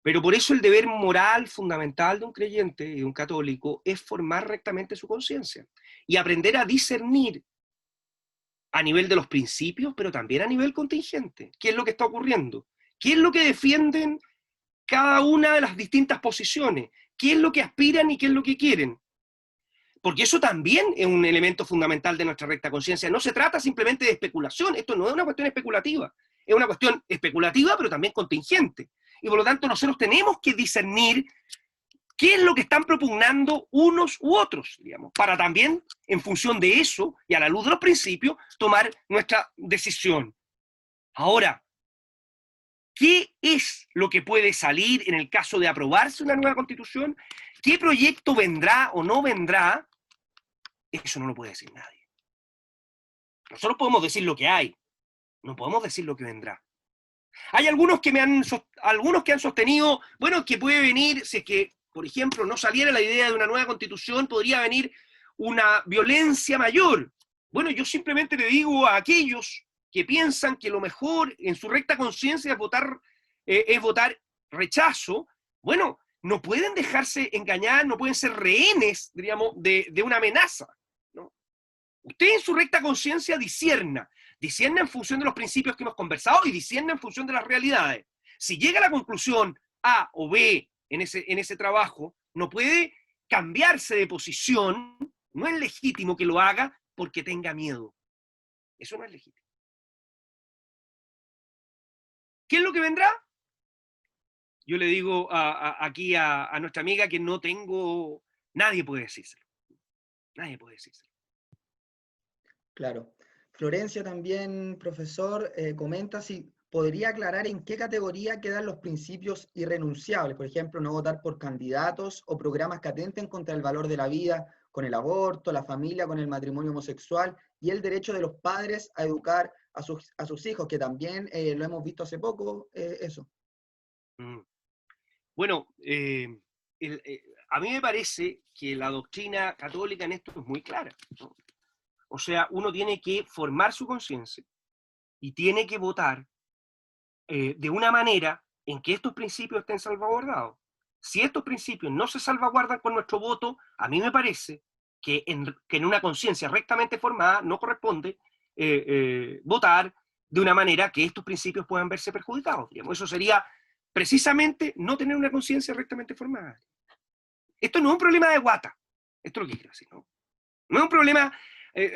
Pero por eso el deber moral fundamental de un creyente y de un católico es formar rectamente su conciencia y aprender a discernir a nivel de los principios, pero también a nivel contingente. ¿Qué es lo que está ocurriendo? ¿Qué es lo que defienden cada una de las distintas posiciones, qué es lo que aspiran y qué es lo que quieren. Porque eso también es un elemento fundamental de nuestra recta conciencia. No se trata simplemente de especulación, esto no es una cuestión especulativa, es una cuestión especulativa pero también contingente. Y por lo tanto nosotros tenemos que discernir qué es lo que están propugnando unos u otros, digamos, para también, en función de eso y a la luz de los principios, tomar nuestra decisión. Ahora, ¿qué es lo que puede salir en el caso de aprobarse una nueva constitución? ¿Qué proyecto vendrá o no vendrá? Eso no lo puede decir nadie. Nosotros podemos decir lo que hay, no podemos decir lo que vendrá. Hay algunos que han sostenido, bueno, que puede venir, si es que, por ejemplo, no saliera la idea de una nueva constitución, podría venir una violencia mayor. Bueno, yo simplemente le digo a aquellos que piensan que lo mejor en su recta conciencia es votar rechazo, bueno, no pueden dejarse engañar, no pueden ser rehenes, diríamos, de una amenaza, ¿no? Usted en su recta conciencia discierna en función de los principios que hemos conversado y discierna en función de las realidades. Si llega a la conclusión A o B en ese trabajo, no puede cambiarse de posición, no es legítimo que lo haga porque tenga miedo. Eso no es legítimo. ¿Qué es lo que vendrá? Yo le digo aquí a nuestra amiga que no tengo... Nadie puede decírselo. Nadie puede decírselo. Claro. Florencia también, profesor, comenta si podría aclarar en qué categoría quedan los principios irrenunciables, por ejemplo, no votar por candidatos o programas que atenten contra el valor de la vida, con el aborto, la familia, con el matrimonio homosexual y el derecho de los padres a educar a sus hijos, que también lo hemos visto hace poco, eso. Bueno, a mí me parece que la doctrina católica en esto es muy clara, ¿no? O sea, uno tiene que formar su conciencia y tiene que votar de una manera en que estos principios estén salvaguardados. Si estos principios no se salvaguardan con nuestro voto, a mí me parece que en una conciencia rectamente formada no corresponde votar de una manera que estos principios puedan verse perjudicados. Digamos. Eso sería precisamente no tener una conciencia rectamente formada. Esto no es un problema de guata, esto es lo que quiero decir, ¿no? No es un problema...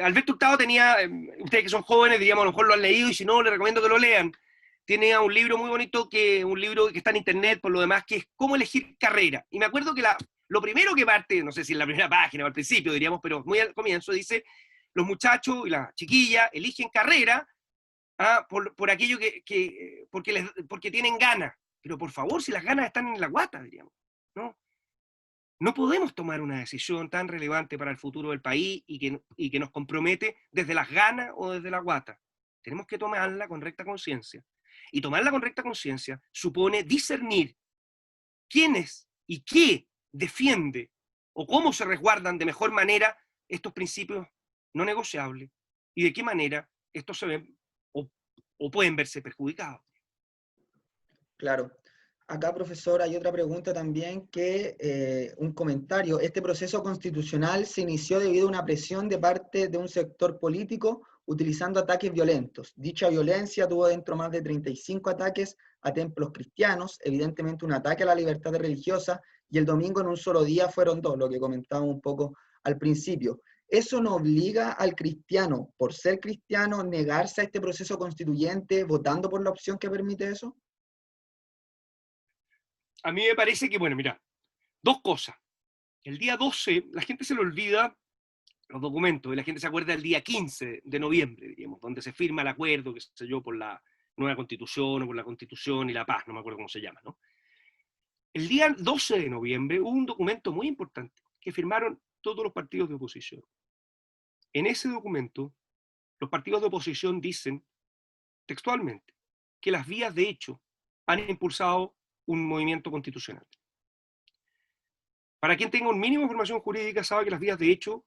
Alberto Hurtado tenía, ustedes que son jóvenes, diríamos, a lo mejor lo han leído, y si no, les recomiendo que lo lean. Tiene un libro muy bonito, un libro que está en internet, por lo demás, que es Cómo elegir carrera. Y me acuerdo que lo primero que parte, no sé si en la primera página o al principio, diríamos, pero muy al comienzo, dice, los muchachos y las chiquillas eligen carrera por aquello porque tienen ganas. Pero por favor, si las ganas están en la guata, diríamos, ¿no? No podemos tomar una decisión tan relevante para el futuro del país y que nos compromete desde las ganas o desde la guata. Tenemos que tomarla con recta conciencia. Y tomarla con recta conciencia supone discernir quiénes y qué defiende o cómo se resguardan de mejor manera estos principios no negociables y de qué manera estos se ven o pueden verse perjudicados. Claro. Acá, profesor, hay otra pregunta también un comentario. ¿Este proceso constitucional se inició debido a una presión de parte de un sector político utilizando ataques violentos? Dicha violencia tuvo dentro más de 35 ataques a templos cristianos, evidentemente un ataque a la libertad religiosa, y el domingo en un solo día fueron 2, lo que comentábamos un poco al principio. ¿Eso no obliga al cristiano, por ser cristiano, negarse a este proceso constituyente votando por la opción que permite eso? A mí me parece que, bueno, mira, dos cosas. El día 12, la gente se le olvida los documentos, y la gente se acuerda del día 15 de noviembre, diríamos, donde se firma el acuerdo, qué sé yo, por la nueva constitución o por la constitución y la paz, no me acuerdo cómo se llama, ¿no? El día 12 de noviembre hubo un documento muy importante que firmaron todos los partidos de oposición. En ese documento, los partidos de oposición dicen textualmente que las vías de hecho han impulsado un movimiento constitucional. Para quien tenga un mínimo de formación jurídica sabe que las vías de hecho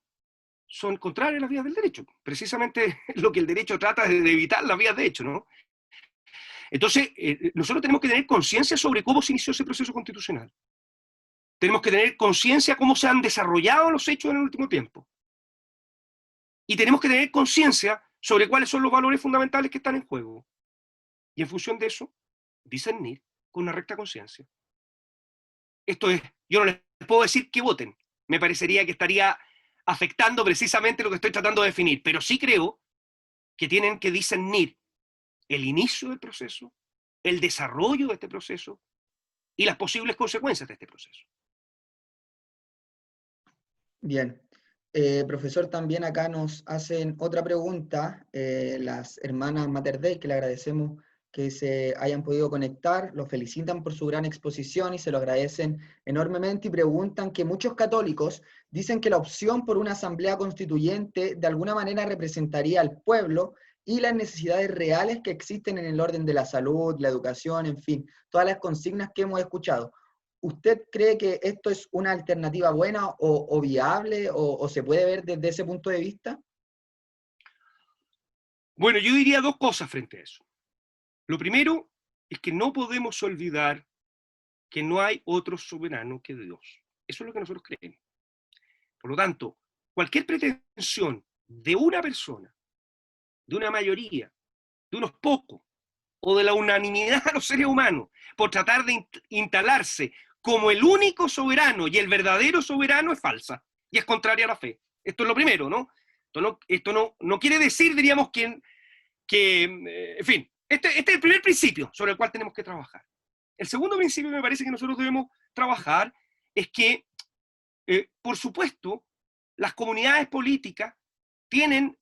son contrarias a las vías del derecho. Precisamente lo que el derecho trata es de evitar las vías de hecho, ¿no? Entonces, nosotros tenemos que tener conciencia sobre cómo se inició ese proceso constitucional. Tenemos que tener conciencia de cómo se han desarrollado los hechos en el último tiempo. Y tenemos que tener conciencia sobre cuáles son los valores fundamentales que están en juego. Y en función de eso, discernir con una recta conciencia esto es, yo no les puedo decir que voten, me parecería que estaría afectando precisamente lo que estoy tratando de definir, pero sí creo que tienen que discernir el inicio del proceso, el desarrollo de este proceso y las posibles consecuencias de este proceso. Bien. Profesor, también acá nos hacen otra pregunta, las hermanas Mater Dei, que le agradecemos que se hayan podido conectar, los felicitan por su gran exposición y se lo agradecen enormemente y preguntan que muchos católicos dicen que la opción por una asamblea constituyente de alguna manera representaría al pueblo y las necesidades reales que existen en el orden de la salud, la educación, en fin, todas las consignas que hemos escuchado. ¿Usted cree que esto es una alternativa buena o viable o se puede ver desde ese punto de vista? Bueno, yo diría dos cosas frente a eso. Lo primero es que no podemos olvidar que no hay otro soberano que Dios. Eso es lo que nosotros creemos. Por lo tanto, cualquier pretensión de una persona, de una mayoría, de unos pocos, o de la unanimidad de los seres humanos, por tratar de instalarse como el único soberano y el verdadero soberano es falsa y es contraria a la fe. Esto es lo primero, ¿no? Esto no quiere decir, diríamos, en fin, este es el primer principio sobre el cual tenemos que trabajar. El segundo principio me parece que nosotros debemos trabajar es que, por supuesto, las comunidades políticas tienen,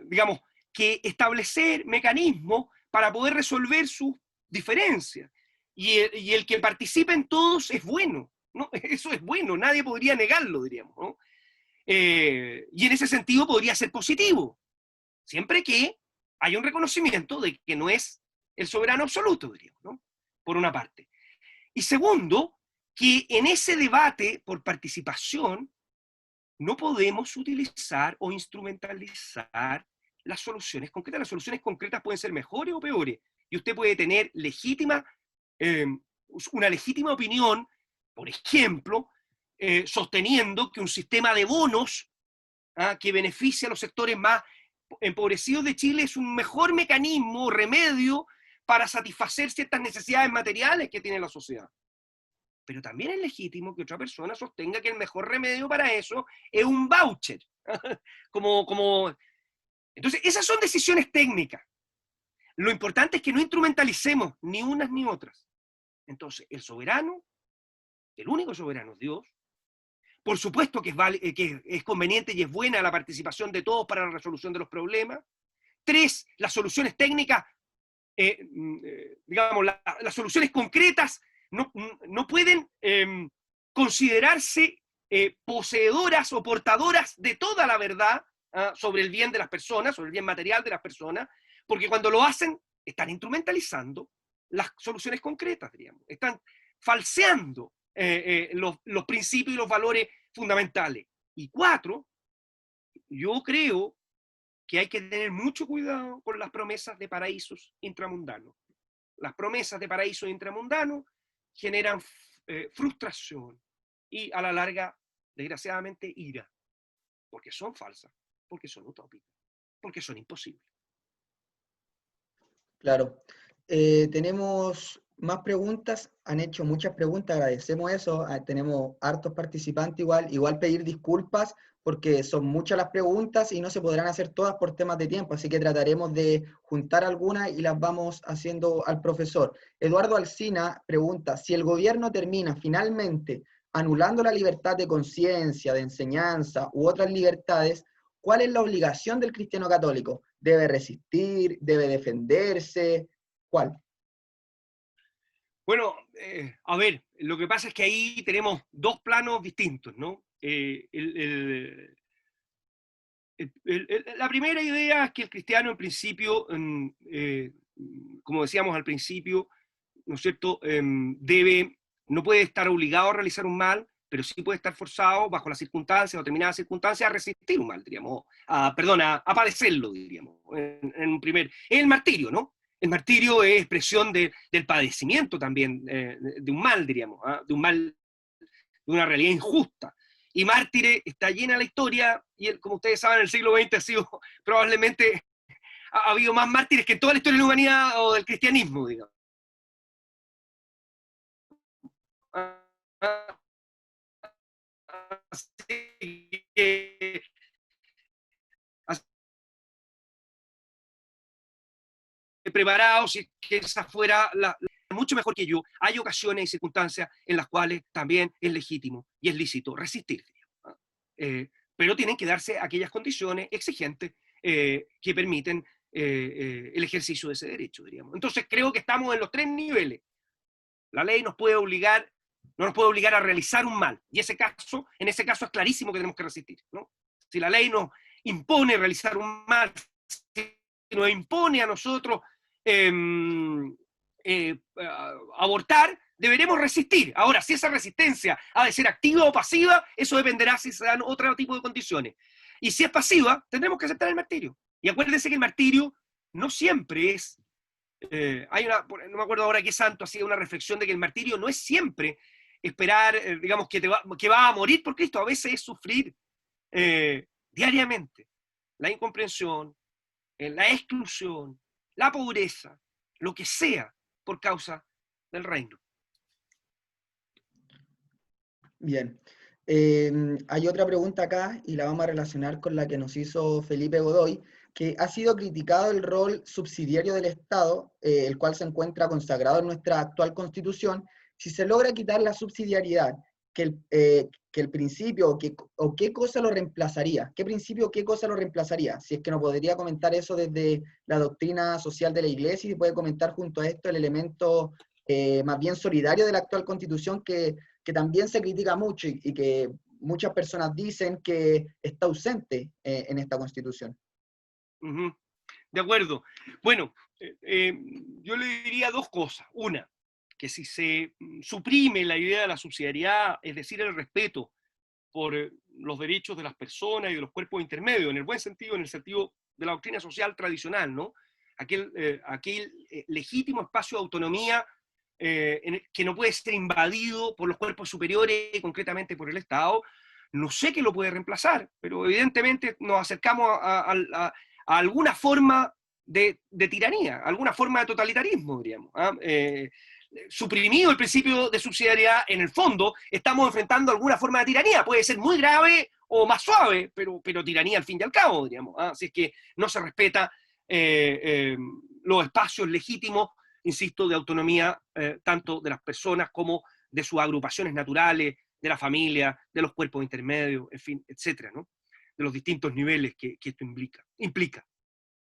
digamos, que establecer mecanismos para poder resolver sus diferencias. Y el que participen todos es bueno, ¿no? Eso es bueno, nadie podría negarlo, diríamos, ¿no? Y en ese sentido podría ser positivo, siempre que haya un reconocimiento de que no es el soberano absoluto, diríamos, ¿no? Por una parte. Y segundo, que en ese debate por participación no podemos utilizar o instrumentalizar las soluciones concretas. Las soluciones concretas pueden ser mejores o peores. Y usted puede tener una legítima opinión, por ejemplo, sosteniendo que un sistema de bonos que beneficia a los sectores más empobrecidos de Chile es un mejor mecanismo o remedio para satisfacer ciertas necesidades materiales que tiene la sociedad. Pero también es legítimo que otra persona sostenga que el mejor remedio para eso es un voucher. Entonces, esas son decisiones técnicas. Lo importante es que no instrumentalicemos ni unas ni otras. Entonces, el soberano, el único soberano es Dios. Por supuesto que es conveniente y es buena la participación de todos para la resolución de los problemas. 3, las soluciones técnicas, digamos, las soluciones concretas no pueden considerarse poseedoras o portadoras de toda la verdad sobre el bien de las personas, sobre el bien material de las personas, porque cuando lo hacen están instrumentalizando las soluciones concretas, diríamos. Están falseando los principios y los valores fundamentales. Y 4, yo creo que hay que tener mucho cuidado con las promesas de paraísos intramundanos. Las promesas de paraísos intramundanos generan frustración y a la larga, desgraciadamente, ira, porque son falsas, porque son utópicas, porque son imposibles. Claro. Tenemos más preguntas, han hecho muchas preguntas, agradecemos eso, tenemos hartos participantes igual pedir disculpas porque son muchas las preguntas y no se podrán hacer todas por temas de tiempo, así que trataremos de juntar algunas y las vamos haciendo al profesor. Eduardo Alsina pregunta, si el gobierno termina finalmente anulando la libertad de conciencia, de enseñanza u otras libertades, ¿cuál es la obligación del cristiano católico? ¿Debe resistir? ¿Debe defenderse? ¿Cuál? Bueno, a ver, lo que pasa es que ahí tenemos dos planos distintos, ¿no? La primera idea es que el cristiano en principio, como decíamos al principio, ¿no es cierto?, no puede estar obligado a realizar un mal, pero sí puede estar forzado bajo las circunstancias o determinadas circunstancias a resistir un mal, diríamos, a padecerlo, diríamos, es el martirio, ¿no? El martirio es expresión del padecimiento también, de un mal, diríamos, de un mal, de una realidad injusta. Y mártires está llena la historia, y como ustedes saben, el siglo XX ha sido probablemente, ha habido más mártires que en toda la historia de la humanidad o del cristianismo, digamos. Así que, preparados, si que esa fuera mucho mejor que yo. Hay ocasiones y circunstancias en las cuales también es legítimo y es lícito resistir. Pero tienen que darse aquellas condiciones exigentes que permiten el ejercicio de ese derecho, diríamos. Entonces creo que estamos en los tres niveles. La ley nos puede obligar, no nos puede obligar a realizar un mal, y en ese caso es clarísimo que tenemos que resistir, ¿no? Si la ley nos impone realizar un mal, si nos impone a nosotros abortar, deberemos resistir. Ahora, si esa resistencia ha de ser activa o pasiva, eso dependerá si se dan otro tipo de condiciones. Y si es pasiva, tendremos que aceptar el martirio. Y acuérdense que el martirio no siempre es... no me acuerdo ahora qué santo hacía una reflexión de que el martirio no es siempre esperar, digamos, que va a morir por Cristo. A veces es sufrir diariamente la incomprensión, la exclusión, la pobreza, lo que sea, por causa del reino. Bien. Hay otra pregunta acá y la vamos a relacionar con la que nos hizo Felipe Godoy, que ha sido criticado el rol subsidiario del Estado, el cual se encuentra consagrado en nuestra actual Constitución. Si se logra quitar la subsidiariedad, que el principio o qué cosa lo reemplazaría, qué principio o qué cosa lo reemplazaría. Si es que nos podría comentar eso desde la doctrina social de la Iglesia y puede comentar junto a esto el elemento más bien solidario de la actual Constitución que también se critica mucho y que muchas personas dicen que está ausente en esta Constitución. Uh-huh. De acuerdo. Bueno, yo le diría dos cosas. Una, que si se suprime la idea de la subsidiariedad, es decir, el respeto por los derechos de las personas y de los cuerpos intermedios, en el buen sentido, en el sentido de la doctrina social tradicional, ¿no? Aquel legítimo espacio de autonomía que no puede ser invadido por los cuerpos superiores, concretamente por el Estado. No sé qué lo puede reemplazar, pero evidentemente nos acercamos a alguna forma de tiranía, alguna forma de totalitarismo, diríamos. Suprimido el principio de subsidiariedad, en el fondo estamos enfrentando alguna forma de tiranía. Puede ser muy grave o más suave, pero tiranía al fin y al cabo, diríamos. Si es que no se respeta los espacios legítimos, insisto, de autonomía tanto de las personas como de sus agrupaciones naturales, de la familia, de los cuerpos intermedios, en fin, etcétera, ¿no? De los distintos niveles que esto implica.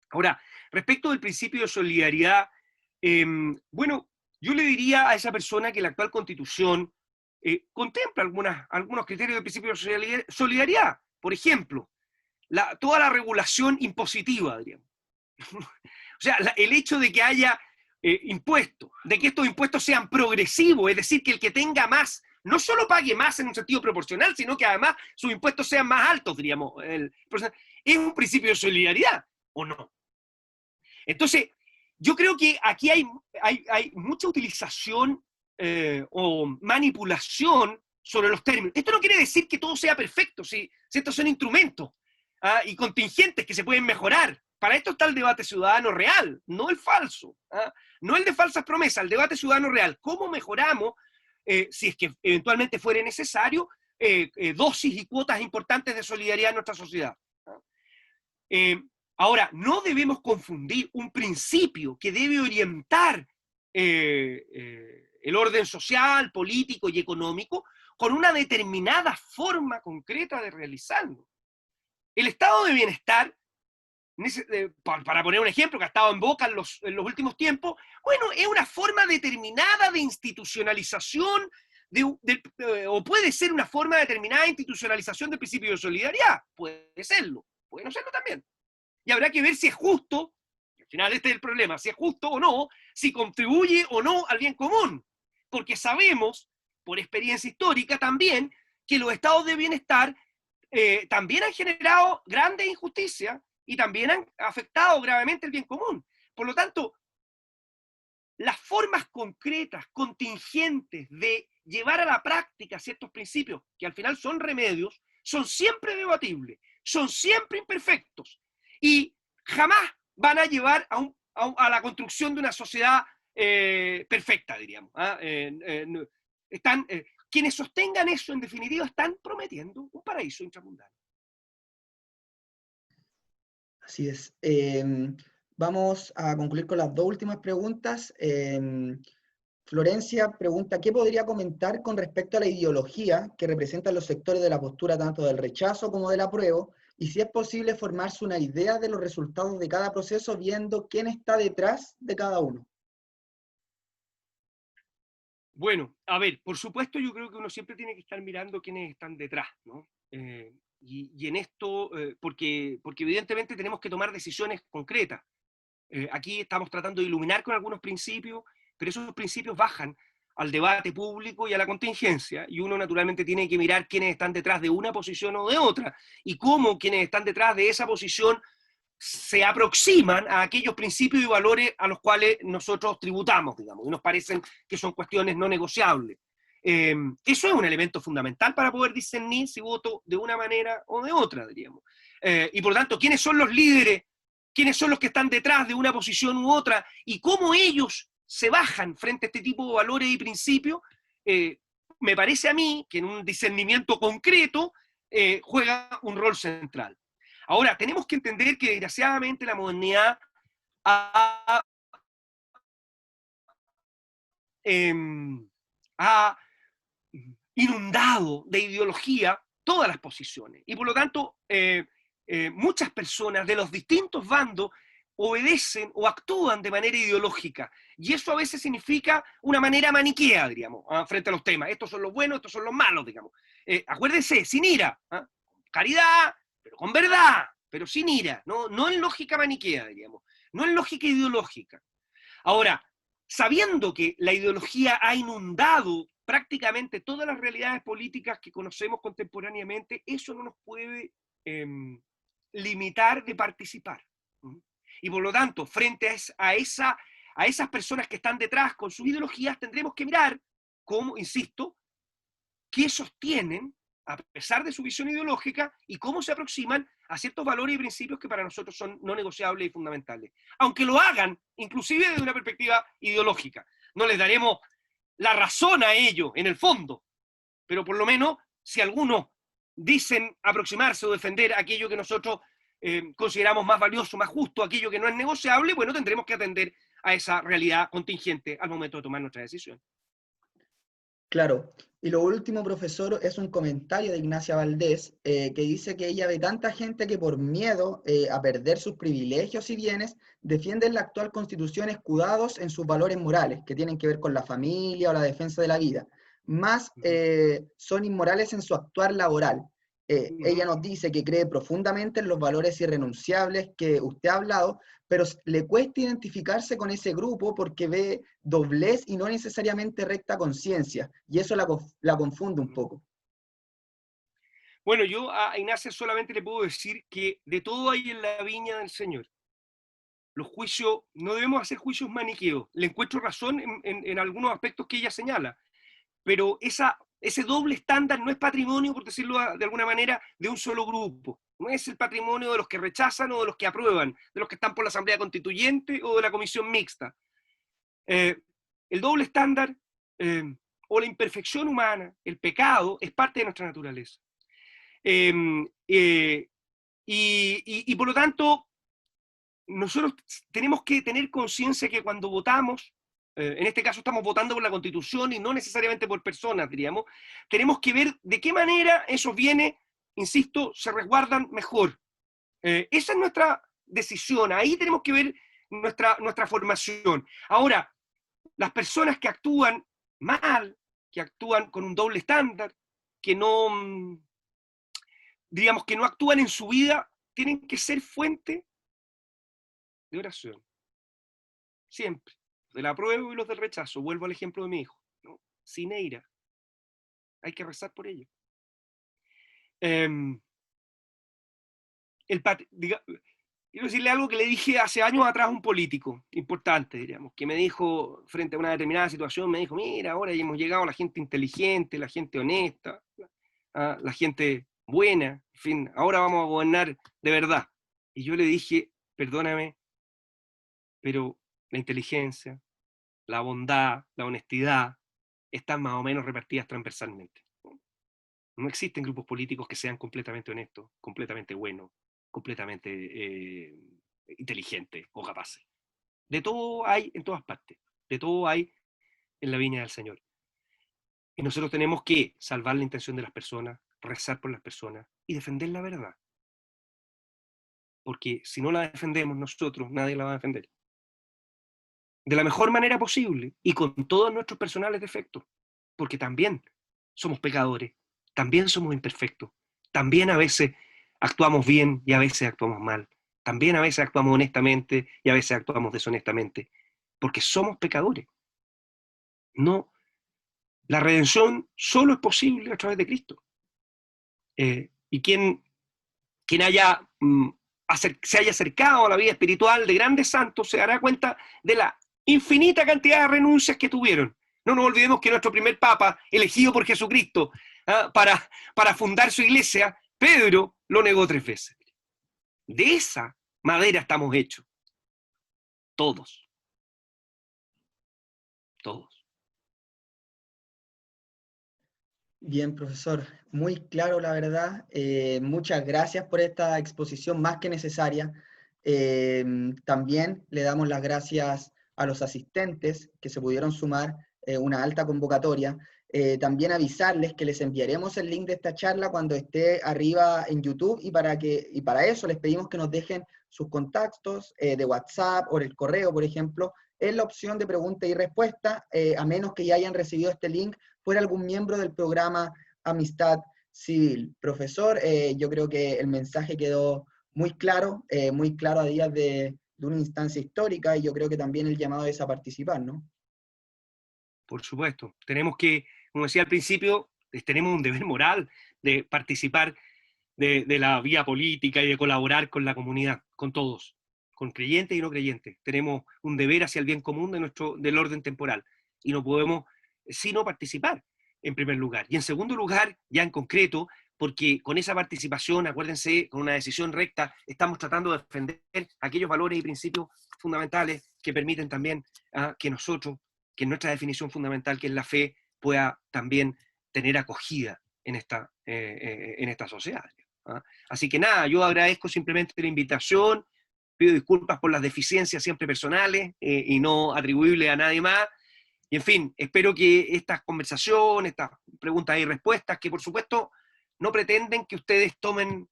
Ahora, respecto del principio de solidaridad, bueno, yo le diría a esa persona que la actual Constitución contempla algunos criterios del principio de solidaridad. Por ejemplo, toda la regulación impositiva, diríamos. O sea, el hecho de que haya impuestos, de que estos impuestos sean progresivos, es decir, que el que tenga más no solo pague más en un sentido proporcional, sino que además sus impuestos sean más altos, diríamos. ¿Es un principio de solidaridad o no? Entonces, yo creo que aquí hay mucha utilización o manipulación sobre los términos. Esto no quiere decir que todo sea perfecto, si estos son instrumentos y contingentes que se pueden mejorar. Para esto está el debate ciudadano real, no el falso, no el de falsas promesas, el debate ciudadano real. ¿Cómo mejoramos, si es que eventualmente fuera necesario, dosis y cuotas importantes de solidaridad en nuestra sociedad? Ahora, no debemos confundir un principio que debe orientar el orden social, político y económico con una determinada forma concreta de realizarlo. El estado de bienestar, para poner un ejemplo que ha estado en boca en los últimos tiempos, bueno, es una forma determinada de institucionalización, o puede ser una forma determinada de institucionalización del principio de solidaridad, puede serlo, puede no serlo también. Y habrá que ver si es justo, al final este es el problema, si es justo o no, si contribuye o no al bien común. Porque sabemos, por experiencia histórica también, que los estados de bienestar también han generado grandes injusticias y también han afectado gravemente el bien común. Por lo tanto, las formas concretas, contingentes de llevar a la práctica ciertos principios, que al final son remedios, son siempre debatibles, son siempre imperfectos y jamás van a llevar a la construcción de una sociedad perfecta, diríamos. quienes sostengan eso, en definitiva, están prometiendo un paraíso intramundano. Así es. Vamos a concluir con las dos últimas preguntas. Florencia pregunta, ¿qué podría comentar con respecto a la ideología que representan los sectores de la postura tanto del rechazo como del apruebo? Y si es posible formarse una idea de los resultados de cada proceso viendo quién está detrás de cada uno. Bueno, a ver, por supuesto yo creo que uno siempre tiene que estar mirando quiénes están detrás, ¿no? Y en esto, porque evidentemente tenemos que tomar decisiones concretas. Aquí estamos tratando de iluminar con algunos principios, pero esos principios bajan al debate público y a la contingencia, y uno naturalmente tiene que mirar quiénes están detrás de una posición o de otra, y cómo quienes están detrás de esa posición se aproximan a aquellos principios y valores a los cuales nosotros tributamos, digamos, y nos parecen que son cuestiones no negociables. Eso es un elemento fundamental para poder discernir si voto de una manera o de otra, diríamos. Y por lo tanto, ¿quiénes son los líderes? ¿Quiénes son los que están detrás de una posición u otra? Y cómo ellos se bajan frente a este tipo de valores y principios, me parece a mí que en un discernimiento concreto juega un rol central. Ahora, tenemos que entender que desgraciadamente la modernidad ha, ha inundado de ideología todas las posiciones. Y por lo tanto, muchas personas de los distintos bandos obedecen o actúan de manera ideológica. Y eso a veces significa una manera maniquea, digamos, frente a los temas. Estos son los buenos, estos son los malos, digamos. Acuérdense, sin ira, caridad, pero con verdad, pero sin ira, no en lógica maniquea, diríamos, no en lógica ideológica. Ahora, sabiendo que la ideología ha inundado prácticamente todas las realidades políticas que conocemos contemporáneamente, eso no nos puede limitar de participar. Y por lo tanto, frente a esas personas que están detrás con sus ideologías, tendremos que mirar cómo, insisto, qué sostienen a pesar de su visión ideológica y cómo se aproximan a ciertos valores y principios que para nosotros son no negociables y fundamentales. Aunque lo hagan, inclusive desde una perspectiva ideológica. No les daremos la razón a ello, en el fondo, pero por lo menos, si algunos dicen aproximarse o defender aquello que nosotros consideramos más valioso, más justo, aquello que no es negociable, bueno, tendremos que atender a esa realidad contingente al momento de tomar nuestra decisión. Claro. Y lo último, profesor, es un comentario de Ignacia Valdés, que dice que ella ve tanta gente que por miedo a perder sus privilegios y bienes, defienden la actual constitución escudados en sus valores morales, que tienen que ver con la familia o la defensa de la vida. Más son inmorales en su actuar laboral. Ella nos dice que cree profundamente en los valores irrenunciables que usted ha hablado, pero le cuesta identificarse con ese grupo porque ve doblez y no necesariamente recta conciencia, y eso la confunde un poco. Bueno, yo a Ignacia solamente le puedo decir que de todo hay en la viña del Señor. Los juicios, no debemos hacer juicios maniqueos. Le encuentro razón en algunos aspectos que ella señala, pero ese doble estándar no es patrimonio, por decirlo de alguna manera, de un solo grupo. No es el patrimonio de los que rechazan o de los que aprueban, de los que están por la Asamblea Constituyente o de la Comisión Mixta. El doble estándar o la imperfección humana, el pecado, es parte de nuestra naturaleza. Y por lo tanto, nosotros tenemos que tener conciencia que cuando votamos, en este caso estamos votando por la Constitución y no necesariamente por personas, diríamos, tenemos que ver de qué manera esos bienes, insisto, se resguardan mejor. Esa es nuestra decisión, ahí tenemos que ver nuestra formación. Ahora, las personas que actúan mal, que actúan con un doble estándar, que no, digamos, que no actúan en su vida, tienen que ser fuente de oración. Siempre. Del apruebo y los del rechazo. Vuelvo al ejemplo de mi hijo, ¿no? Sin ira. Hay que rezar por ello. Quiero decirle algo que le dije hace años atrás a un político importante, diríamos, que me dijo, frente a una determinada situación, me dijo, mira, ahora hemos llegado a la gente inteligente, la gente honesta, la gente buena, en fin, ahora vamos a gobernar de verdad. Y yo le dije, perdóname, pero la inteligencia, la bondad, la honestidad, están más o menos repartidas transversalmente. No existen grupos políticos que sean completamente honestos, completamente buenos, completamente inteligentes o capaces. De todo hay en todas partes, de todo hay en la viña del Señor. Y nosotros tenemos que salvar la intención de las personas, rezar por las personas y defender la verdad. Porque si no la defendemos nosotros, nadie la va a defender. De la mejor manera posible y con todos nuestros personales defectos. Porque también somos pecadores, también somos imperfectos, también a veces actuamos bien y a veces actuamos mal. También a veces actuamos honestamente y a veces actuamos deshonestamente. Porque somos pecadores. No, la redención solo es posible a través de Cristo. Y quien haya, se haya acercado a la vida espiritual de grandes santos se dará cuenta de la infinita cantidad de renuncias que tuvieron. No nos olvidemos que nuestro primer papa, elegido por Jesucristo para fundar su iglesia, Pedro lo negó 3 veces. De esa madera estamos hechos. Todos. Todos. Bien, profesor, muy claro la verdad. Muchas gracias por esta exposición más que necesaria. También le damos las gracias a los asistentes que se pudieron sumar, una alta convocatoria. También avisarles que les enviaremos el link de esta charla cuando esté arriba en YouTube y para eso les pedimos que nos dejen sus contactos de WhatsApp o el correo, por ejemplo, en la opción de pregunta y respuesta, a menos que ya hayan recibido este link fuera algún miembro del programa Amistad Civil. Profesor, yo creo que el mensaje quedó muy claro a días de una instancia histórica, y yo creo que también el llamado es a participar, ¿no? Por supuesto. Tenemos que, como decía al principio, tenemos un deber moral de participar de la vía política y de colaborar con la comunidad, con todos, con creyentes y no creyentes. Tenemos un deber hacia el bien común del orden temporal y no podemos sino participar, en primer lugar. Y en segundo lugar, ya en concreto, porque con esa participación, acuérdense, con una decisión recta, estamos tratando de defender aquellos valores y principios fundamentales que permiten también que nosotros, que nuestra definición fundamental, que es la fe, pueda también tener acogida en esta sociedad. Así que nada, yo agradezco simplemente la invitación, pido disculpas por las deficiencias siempre personales y no atribuibles a nadie más. Y en fin, espero que estas conversaciones, estas preguntas y respuestas, que por supuesto no pretenden que ustedes tomen,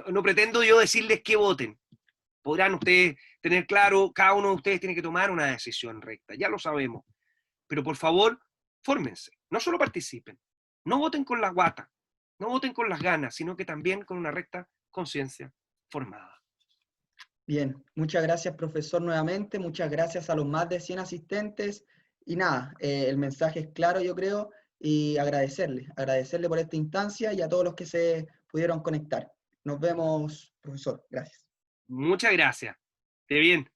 no pretendo yo decirles que voten. Podrán ustedes tener claro, cada uno de ustedes tiene que tomar una decisión recta, ya lo sabemos. Pero por favor, fórmense, no solo participen, no voten con la guata, no voten con las ganas, sino que también con una recta conciencia formada. Bien, muchas gracias, profesor, nuevamente. Muchas gracias a los más de 100 asistentes. Y nada, el mensaje es claro, yo creo, y agradecerle por esta instancia y a todos los que se pudieron conectar. Nos vemos, profesor. Gracias. Muchas gracias. Esté bien.